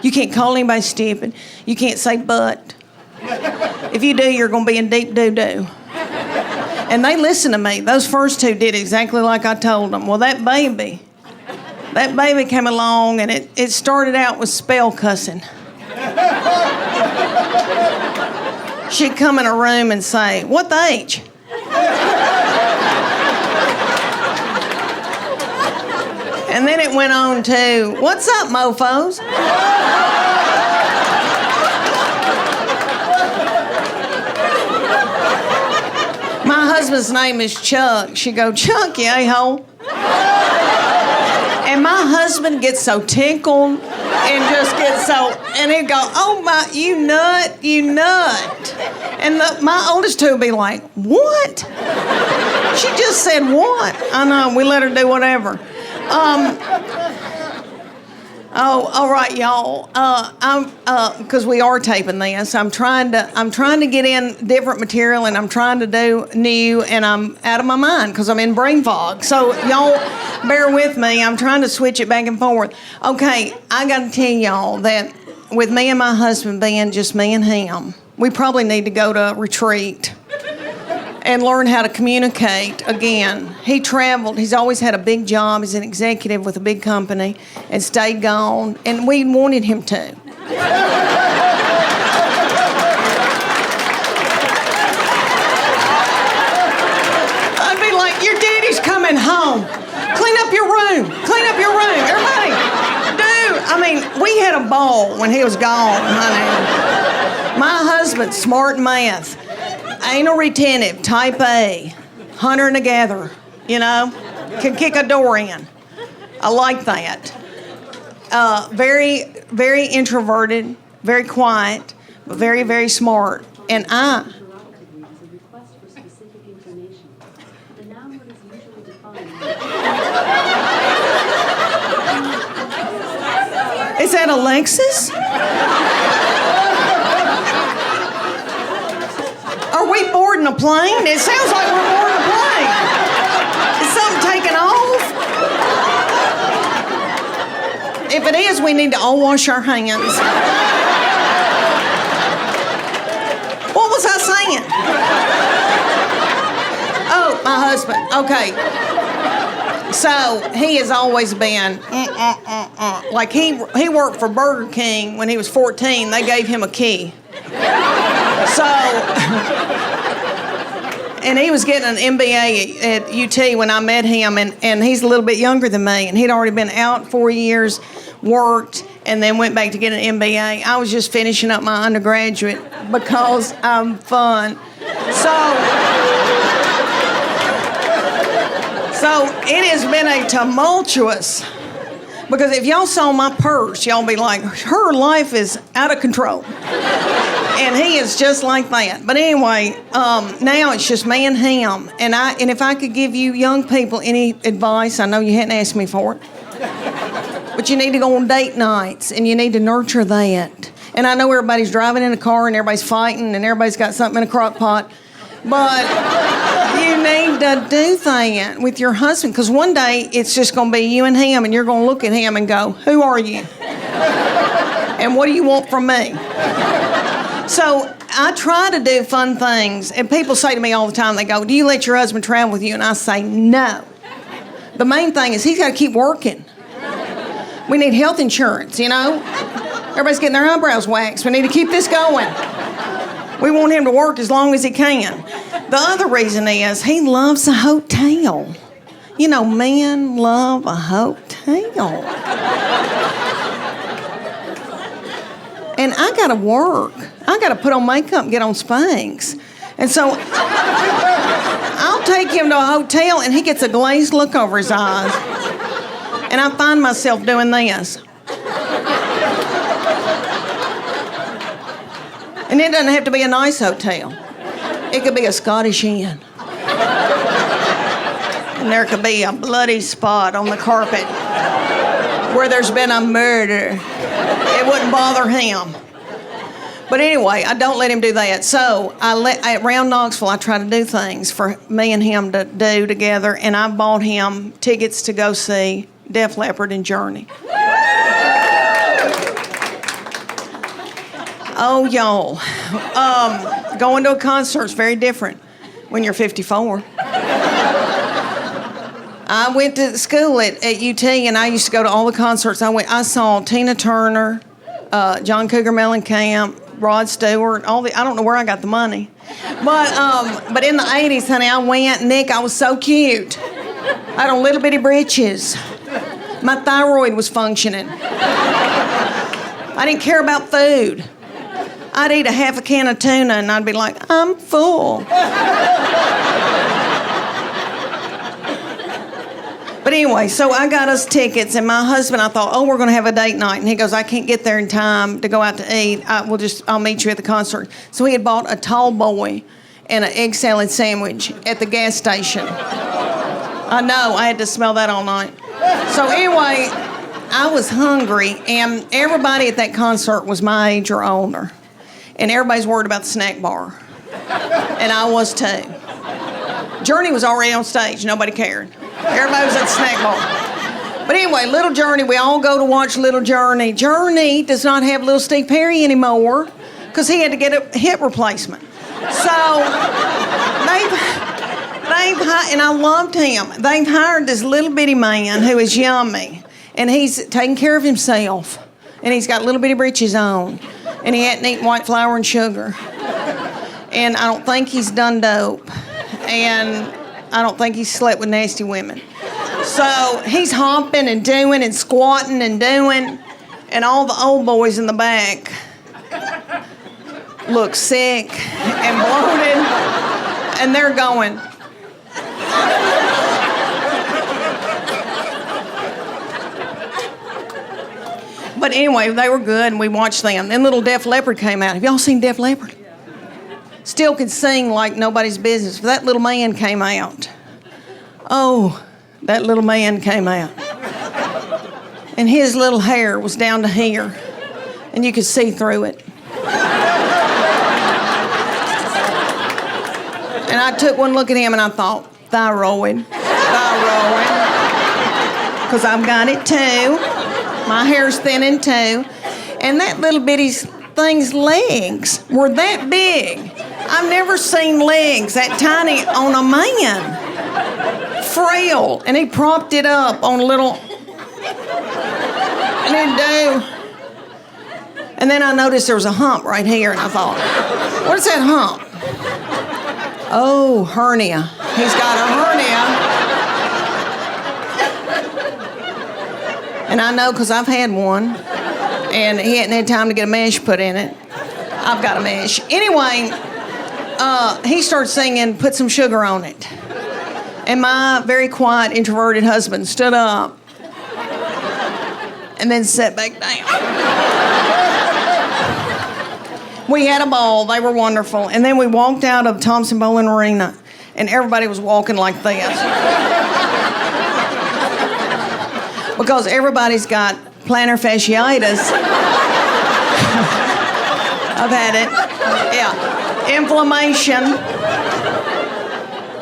You can't call anybody stupid. You can't say but. If you do, you're going to be in deep doo-doo. And they listened to me. Those first two did exactly like I told them. Well, that baby came along, and it started out with spell cussing. She'd come in a room and say, what the H? And then it went on to, what's up, mofos? My husband's name is Chuck. She go, Chuck, you a-hole. And my husband gets so tickled and just gets so, and he'd go, oh my, you nut. And my oldest two would be like, what? She just said what? I know, we let her do whatever. Oh, all right, y'all. Because we are taping this. I'm trying to get in different material, and I'm trying to do new, and I'm out of my mind because I'm in brain fog. So y'all, bear with me. I'm trying to switch it back and forth. Okay, I got to tell y'all that with me and my husband being just me and him, we probably need to go to a retreat and learn how to communicate again. He traveled. He's always had a big job. He's an executive with a big company and stayed gone, and we wanted him to. I'd be like, your daddy's coming home. Clean up your room. Clean up your room. Everybody, dude. I mean, we had a ball when he was gone, honey. My husband's smart in math. Anal retentive, type A, hunter and a gatherer, can kick a door in. I like that. Very, very introverted, very quiet, but very, very smart. And Is that Alexis? Are we boarding a plane? It sounds like we're boarding a plane. Is something taking off? If it is, we need to all wash our hands. What was I saying? Oh, my husband. Okay. So he has always been like he worked for Burger King when he was 14. They gave him a key. So, and he was getting an MBA at UT when I met him, and he's a little bit younger than me, and he'd already been out 4 years, worked, and then went back to get an MBA. I was just finishing up my undergraduate because I'm fun. So it has been a tumultuous, because if y'all saw my purse, y'all be like, her life is out of control. And he is just like that. But anyway, now it's just me and him. And if I could give you young people any advice, I know you hadn't asked me for it, but you need to go on date nights, and you need to nurture that. And I know everybody's driving in a car, and everybody's fighting, and everybody's got something in a crock pot, but you need to do that with your husband, because one day it's just going to be you and him, and you're going to look at him and go, who are you? And what do you want from me? So I try to do fun things, and people say to me all the time, they go, do you let your husband travel with you? And I say, no. The main thing is he's got to keep working. We need health insurance, Everybody's getting their eyebrows waxed. We need to keep this going. We want him to work as long as he can. The other reason is he loves a hotel. Men love a hotel. And I gotta work. I gotta put on makeup and get on Spanx. And so I'll take him to a hotel, and he gets a glazed look over his eyes. And I find myself doing this. And it doesn't have to be a nice hotel. It could be a Scottish Inn. And there could be a bloody spot on the carpet where there's been a murder. It wouldn't bother him. But anyway, I don't let him do that. So around Knoxville, I try to do things for me and him to do together. And I bought him tickets to go see Def Leppard and Journey. Oh, y'all. Going to a concert is very different when you're 54. I went to school at UT, and I used to go to all the concerts. I saw Tina Turner, John Cougar Mellencamp, Rod Stewart, I don't know where I got the money. But in the 80s, honey, I went. Nick, I was so cute. I had on little bitty britches. My thyroid was functioning. I didn't care about food. I'd eat a half a can of tuna, and I'd be like, I'm full. But anyway, so I got us tickets, and my husband, I thought, we're going to have a date night. And he goes, I can't get there in time to go out to eat. I'll meet you at the concert. So he had bought a tall boy and an egg salad sandwich at the gas station. I know, I had to smell that all night. So anyway, I was hungry, and everybody at that concert was my age or older. And everybody's worried about the snack bar. And I was too. Journey was already on stage. Nobody cared. Everybody was at the snack bar. But anyway, Little Journey, we all go to watch Little Journey. Journey does not have Little Steve Perry anymore because he had to get a hip replacement. So and I loved him. They've hired this little bitty man who is yummy, and he's taking care of himself, and he's got little bitty britches on, and he hadn't eaten white flour and sugar, and I don't think he's done dope, and I don't think he's slept with nasty women. So he's hopping and doing and squatting and doing, and all the old boys in the back look sick and bloated, and they're going. But anyway, they were good, and we watched them. Then little Def Leppard came out. Have y'all seen Def Leppard? Still could sing like nobody's business. But that little man came out. Oh, that little man came out. And his little hair was down to here, and you could see through it. And I took one look at him, and I thought, thyroid. Because I've got it too. My hair's thinning too. And that little bitty thing's legs were that big. I've never seen legs that tiny on a man. Frail. And he propped it up on a little... And he'd do... And then I noticed there was a hump right here, and I thought, what's that hump? Oh, hernia. He's got a hernia. And I know because I've had one, and he hadn't had time to get a mesh put in it. I've got a mesh. Anyway, he started singing, "Put Some Sugar on It." And my very quiet, introverted husband stood up and then sat back down. We had a ball. They were wonderful. And then we walked out of Thompson Bowling Arena, and everybody was walking like this. Because everybody's got plantar fasciitis. I've had it. Yeah.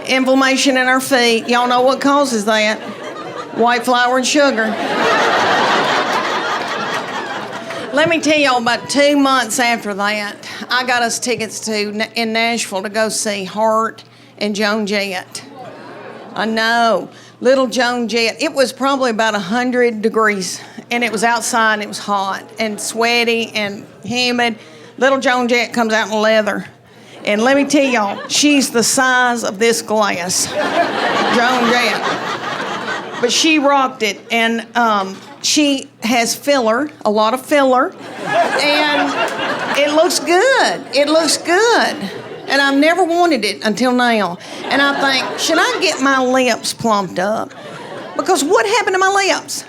Inflammation in our feet. Y'all know what causes that? White flour and sugar. Let me tell y'all, about 2 months after that, I got us tickets in Nashville to go see Hart and Joan Jett. I know. Little Joan Jett. It was probably about 100 degrees, and it was outside, and it was hot and sweaty and humid. Little Joan Jett comes out in leather. And let me tell y'all, she's the size of this glass. Joan Jett. But she rocked it, and she has filler, a lot of filler, and it looks good. It looks good. And I've never wanted it until now. And I think, should I get my lips plumped up? Because what happened to my lips?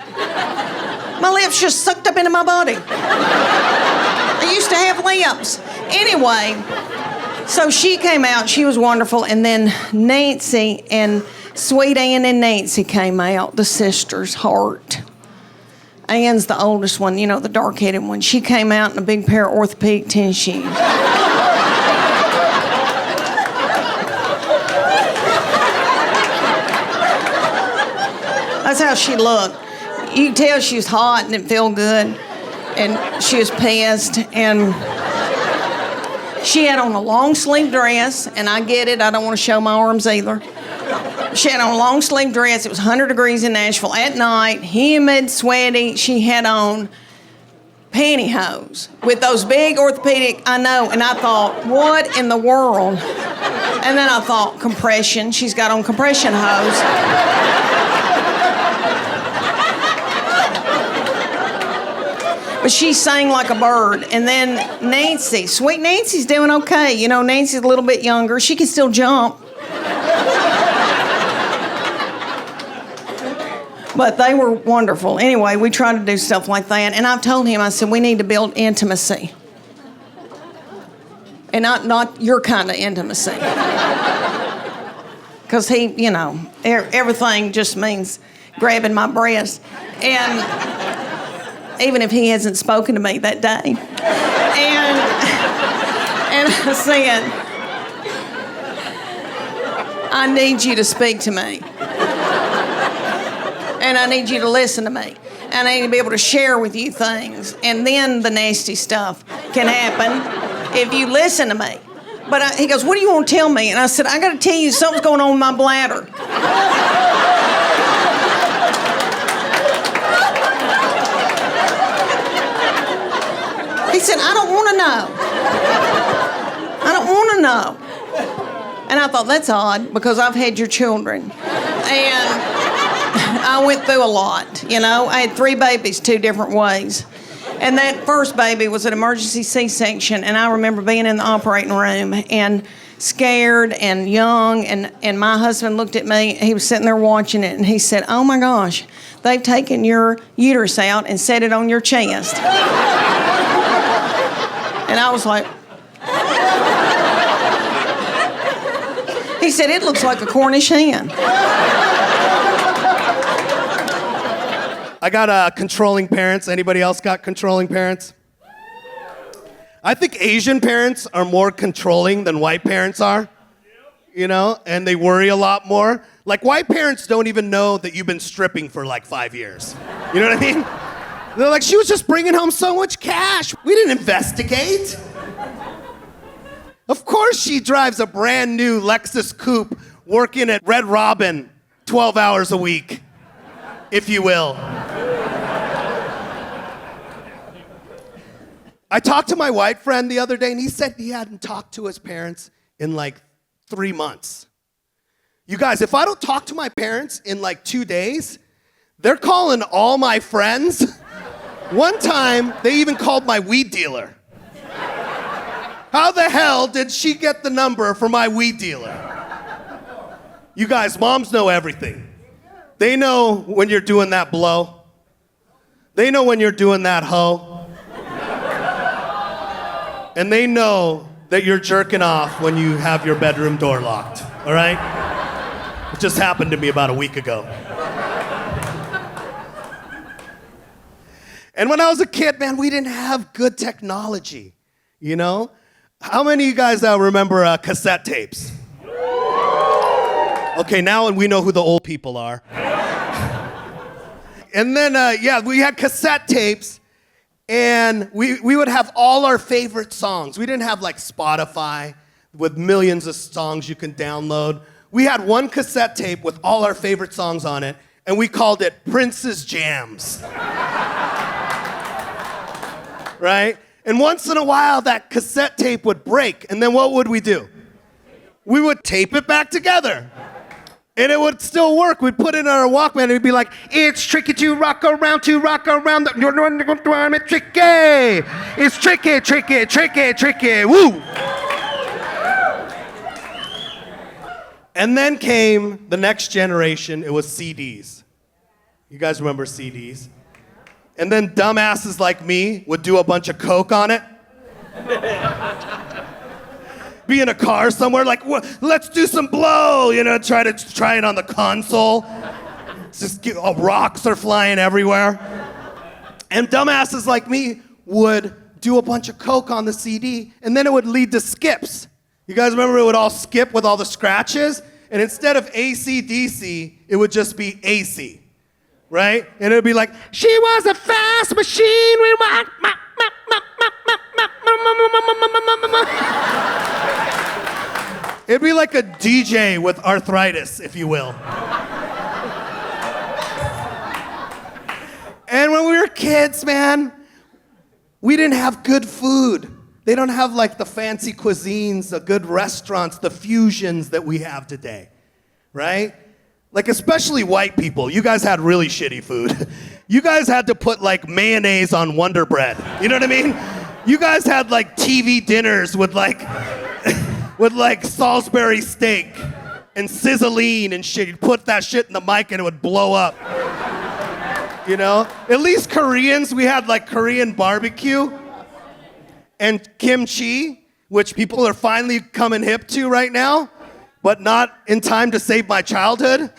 My lips just sucked up into my body. I used to have lips. Anyway, so she came out. She was wonderful. And then Nancy and Sweet Ann and Nancy came out, the sisters, Hart. Ann's the oldest one, you know, the dark-headed one. She came out in a big pair of orthopedic tennis shoes. That's how she looked. You could tell she was hot and it felt good. And she was pissed. And she had on a long sleeve dress. And I get it. I don't want to show my arms either. She had on a long sleeve dress. It was 100 degrees in Nashville at night. Humid, sweaty. She had on pantyhose with those big orthopedic, I know. And I thought, what in the world? And then I thought, compression. She's got on compression hose. But she sang like a bird. And then Nancy, sweet Nancy's doing okay. You know, Nancy's a little bit younger. She can still jump. But they were wonderful. Anyway, we tried to do stuff like that. And I've told him, I said, we need to build intimacy. And not your kind of intimacy. Because he, you know, everything just means grabbing my breast. And even if he hasn't spoken to me that day. And I said, I need you to speak to me. And I need you to listen to me. And I need to be able to share with you things. And then the nasty stuff can happen if you listen to me. But he goes, what do you want to tell me? And I said, I got to tell you something's going on with my bladder. He said, I don't want to know. I don't want to know. And I thought, that's odd, because I've had your children. And I went through a lot, you know. I had 3 babies 2 different ways. And that first baby was an emergency C-section, and I remember being in the operating room and scared and young, and my husband looked at me, he was sitting there watching it, and he said, oh my gosh, they've taken your uterus out and set it on your chest. And I was like, he said, it looks like a Cornish hen. I got controlling parents. Anybody else got controlling parents? I think Asian parents are more controlling than white parents are, you know, and they worry a lot more. Like, white parents don't even know that you've been stripping for like 5 years. You know what I mean? They're like, she was just bringing home so much cash. We didn't investigate. Of course she drives a brand new Lexus coupe working at Red Robin 12 hours a week, if you will. I talked to my white friend the other day, and he said he hadn't talked to his parents in like 3 months. You guys, if I don't talk to my parents in like 2 days, they're calling all my friends. One time, they even called my weed dealer. How the hell did she get the number for my weed dealer? You guys, moms know everything. They know when you're doing that blow. They know when you're doing that hoe. And they know that you're jerking off when you have your bedroom door locked, all right? It just happened to me about a week ago. And when I was a kid, man, we didn't have good technology, you know? How many of you guys remember cassette tapes? Okay, now we know who the old people are. And then, we had cassette tapes, and we would have all our favorite songs. We didn't have like Spotify with millions of songs you can download. We had one cassette tape with all our favorite songs on it, and we called it Prince's Jams. Right? And once in a while, that cassette tape would break, and then what would we do? We would tape it back together. And it would still work. We'd put it in our Walkman, and it'd be like, it's tricky to rock around, you're going to tricky. It's tricky, tricky, tricky, tricky, woo. And then came the next generation, it was CDs. You guys remember CDs? And then dumbasses like me would do a bunch of coke on it. Be in a car somewhere, like, let's do some blow, you know, try it on the console. Rocks are flying everywhere. And dumbasses like me would do a bunch of coke on the CD, and then it would lead to skips. You guys remember it would all skip with all the scratches? And instead of AC/DC, it would just be AC, right? And it would be like, she was a fast machine. It'd be like a DJ with arthritis, if you will. And when we were kids, man, we didn't have good food. They don't have like the fancy cuisines, the good restaurants, the fusions that we have today, right? Like especially white people, you guys had really shitty food. You guys had to put like mayonnaise on Wonder Bread. You know what I mean? You guys had like TV dinners with like Salisbury steak and sizzling and shit. You'd put that shit in the mic and it would blow up. You know? At least Koreans, we had like Korean barbecue and kimchi, which people are finally coming hip to right now, but not in time to save my childhood.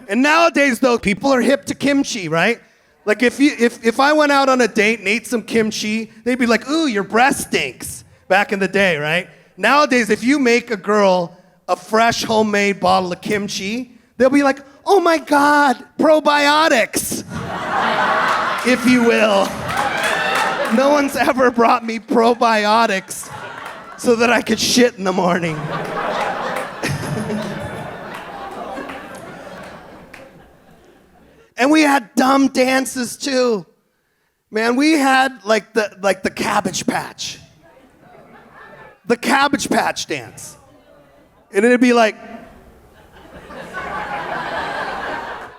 And nowadays, though, people are hip to kimchi, right? Like if I went out on a date and ate some kimchi, they'd be like, ooh, your breath stinks. Back in the day, right? Nowadays, if you make a girl a fresh homemade bottle of kimchi, they'll be like, oh my God, probiotics, if you will. No one's ever brought me probiotics so that I could shit in the morning. And we had dumb dances too. Man, we had like the Cabbage Patch. The Cabbage Patch dance. And it'd be like,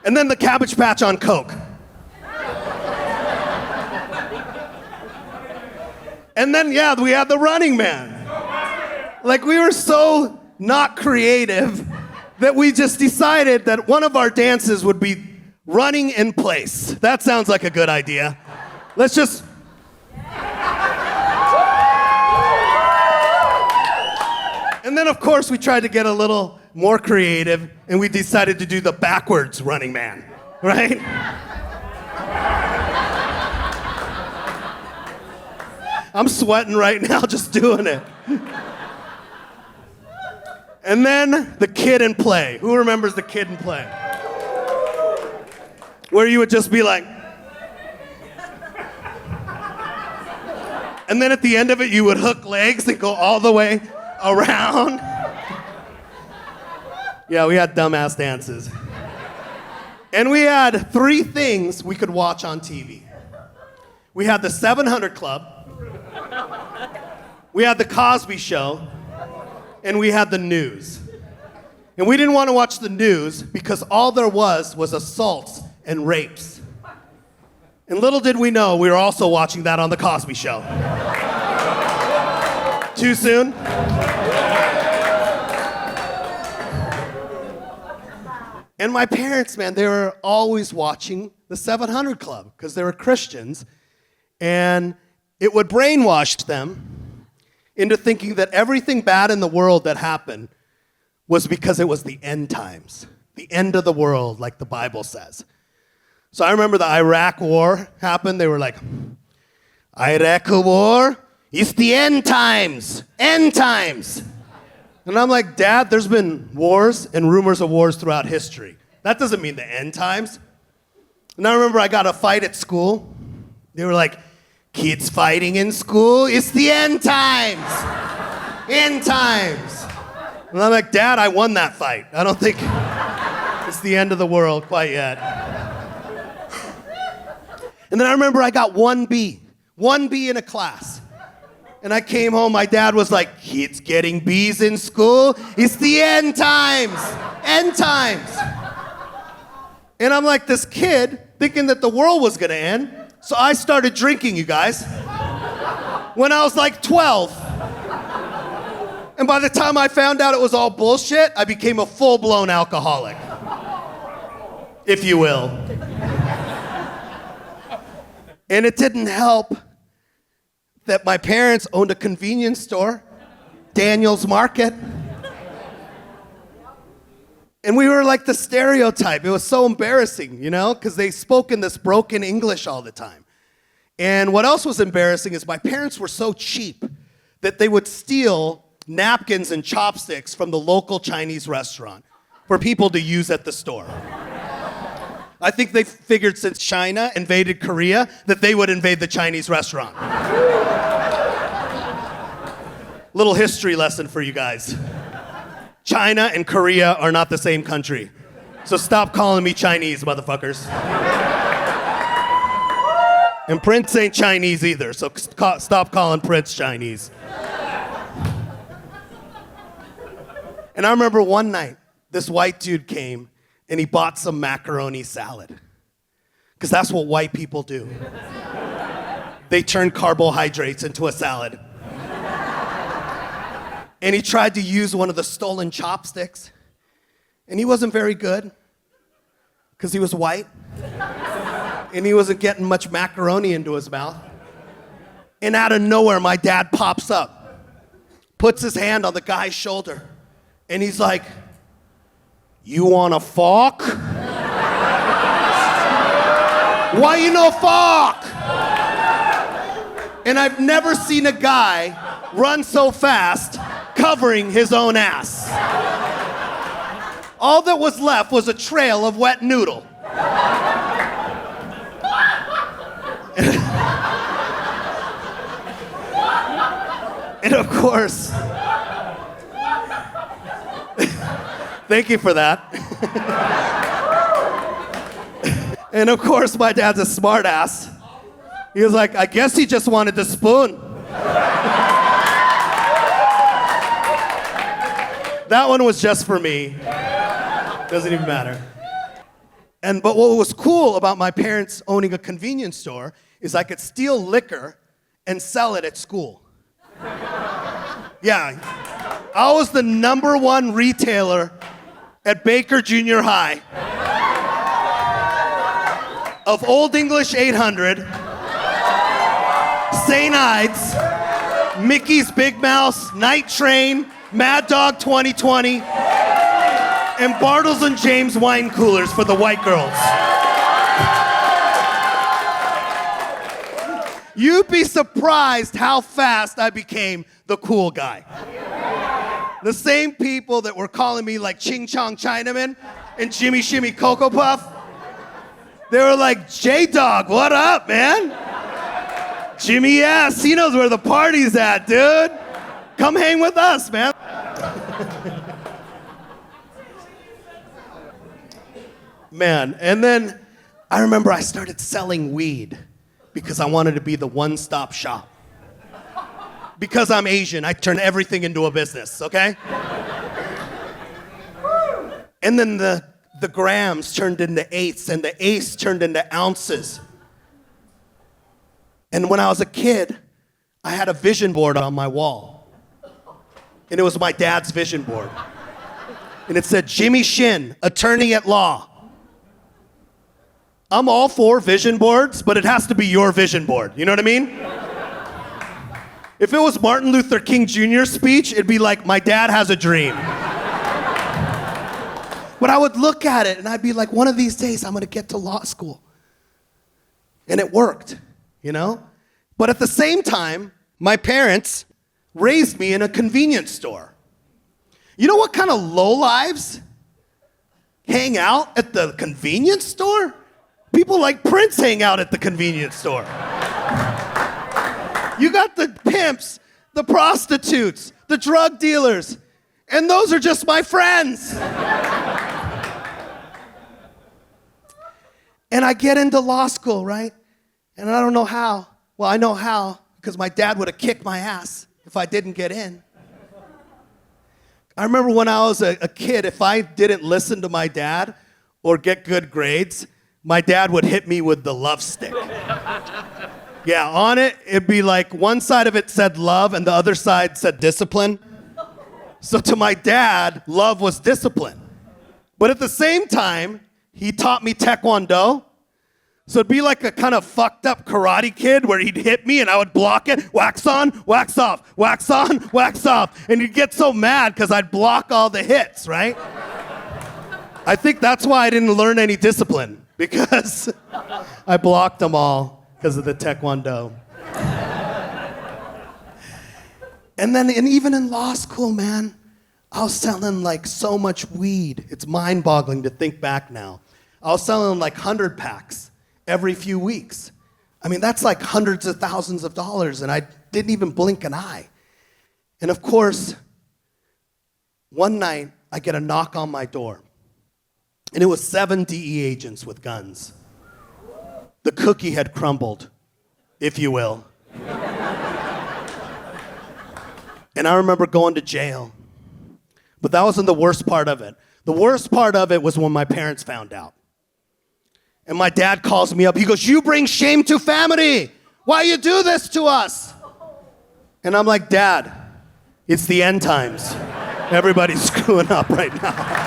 and then the Cabbage Patch on Coke. And then, yeah, we had the Running Man. Like, we were so not creative that we just decided that one of our dances would be running in place. That sounds like a good idea. Let's just... And then, of course, we tried to get a little more creative, and we decided to do the backwards Running Man, right? I'm sweating right now just doing it. And then the Kid and Play. Who remembers the Kid and Play? Where you would just be like... And then at the end of it, you would hook legs and go all the way around. Yeah, we had dumbass dances. And we had 3 things we could watch on TV. We had the 700 Club, we had the Cosby Show, and we had the news. And we didn't want to watch the news because all there was assaults and rapes. And little did we know we were also watching that on the Cosby Show. Too soon? And my parents, man, they were always watching the 700 Club because they were Christians, and it would brainwash them into thinking that everything bad in the world that happened was because it was the end times, the end of the world, like the Bible says. So I remember the Iraq War happened. They were like, Iraq War, it's the end times, end times. And I'm like, Dad, there's been wars and rumors of wars throughout history. That doesn't mean the end times. And I remember I got a fight at school. They were like, kids fighting in school, it's the end times. End times. And I'm like, Dad, I won that fight. I don't think it's the end of the world quite yet. And then I remember I got 1B in a class. And I came home, my dad was like, kids getting B's in school? It's the end times, end times. And I'm like this kid thinking that the world was gonna end. So I started drinking, you guys, when I was like 12. And by the time I found out it was all bullshit, I became a full-blown alcoholic, if you will. And it didn't help that my parents owned a convenience store, Daniel's Market. And we were like the stereotype. It was so embarrassing, you know, because they spoke in this broken English all the time. And what else was embarrassing is my parents were so cheap that they would steal napkins and chopsticks from the local Chinese restaurant for people to use at the store. I think they figured since China invaded Korea that they would invade the Chinese restaurant. Little history lesson for you guys. China and Korea are not the same country. So stop calling me Chinese, motherfuckers. And Prince ain't Chinese either, so stop calling Prince Chinese. And I remember one night, this white dude came and he bought some macaroni salad. Because that's what white people do. They turn carbohydrates into a salad. And he tried to use one of the stolen chopsticks. And he wasn't very good, because he was white. And he wasn't getting much macaroni into his mouth. And out of nowhere, my dad pops up, puts his hand on the guy's shoulder, and he's like, "You want a fork?" Why you no fuck? And I've never seen a guy run so fast covering his own ass. All that was left was a trail of wet noodle. And of course, thank you for that. And of course, my dad's a smart ass. He was like, I guess he just wanted the spoon. That one was just for me. Doesn't even matter. But what was cool about my parents owning a convenience store is I could steal liquor and sell it at school. Yeah, I was the #1 retailer at Baker Junior High of Old English 800, St. Ides, Mickey's Big Mouse, Night Train, Mad Dog 2020, and Bartles and James wine coolers for the white girls. You'd be surprised how fast I became the cool guy. The same people that were calling me like Ching Chong Chinaman and Jimmy Shimmy Cocoa Puff, they were like, J-Dog, what up, man? Jimmy S, he knows where the party's at, dude. Come hang with us, man. Man, and then I remember I started selling weed because I wanted to be the one-stop shop. Because I'm Asian, I turn everything into a business, okay? And then the grams turned into eighths, and the eighths turned into ounces. And when I was a kid, I had a vision board on my wall. And it was my dad's vision board. And it said, Jimmy Shin, attorney at law. I'm all for vision boards, but it has to be your vision board. You know what I mean? If it was Martin Luther King Jr.'s speech, it'd be like, my dad has a dream. But I would look at it and I'd be like, one of these days I'm gonna get to law school. And it worked, you know? But at the same time, my parents raised me in a convenience store. You know what kind of lowlives hang out at the convenience store? People like Prince hang out at the convenience store. You got the pimps, the prostitutes, the drug dealers, and those are just my friends. And I get into law school, right? And I don't know how. Well, I know how, because my dad would have kicked my ass if I didn't get in. I remember when I was a kid, if I didn't listen to my dad or get good grades, my dad would hit me with the love stick. Yeah, on it, it'd be like one side of it said love and the other side said discipline. So to my dad, love was discipline. But at the same time, he taught me Taekwondo. So it'd be like a kind of fucked up karate kid where he'd hit me and I would block it, wax on, wax off, wax on, wax off. And he'd get so mad because I'd block all the hits, right? I think that's why I didn't learn any discipline, because I blocked them all because of the Taekwondo. And even in law school, man, I was selling like so much weed. It's mind-boggling to think back now. I was selling like 100 packs every few weeks. I mean, that's like hundreds of thousands of dollars, and I didn't even blink an eye. And of course, one night, I get a knock on my door. And it was 7 DE agents with guns. The cookie had crumbled, if you will. And I remember going to jail. But that wasn't the worst part of it. The worst part of it was when my parents found out. And my dad calls me up. He goes, "You bring shame to family. Why you do this to us?" And I'm like, "Dad, it's the end times. Everybody's screwing up right now."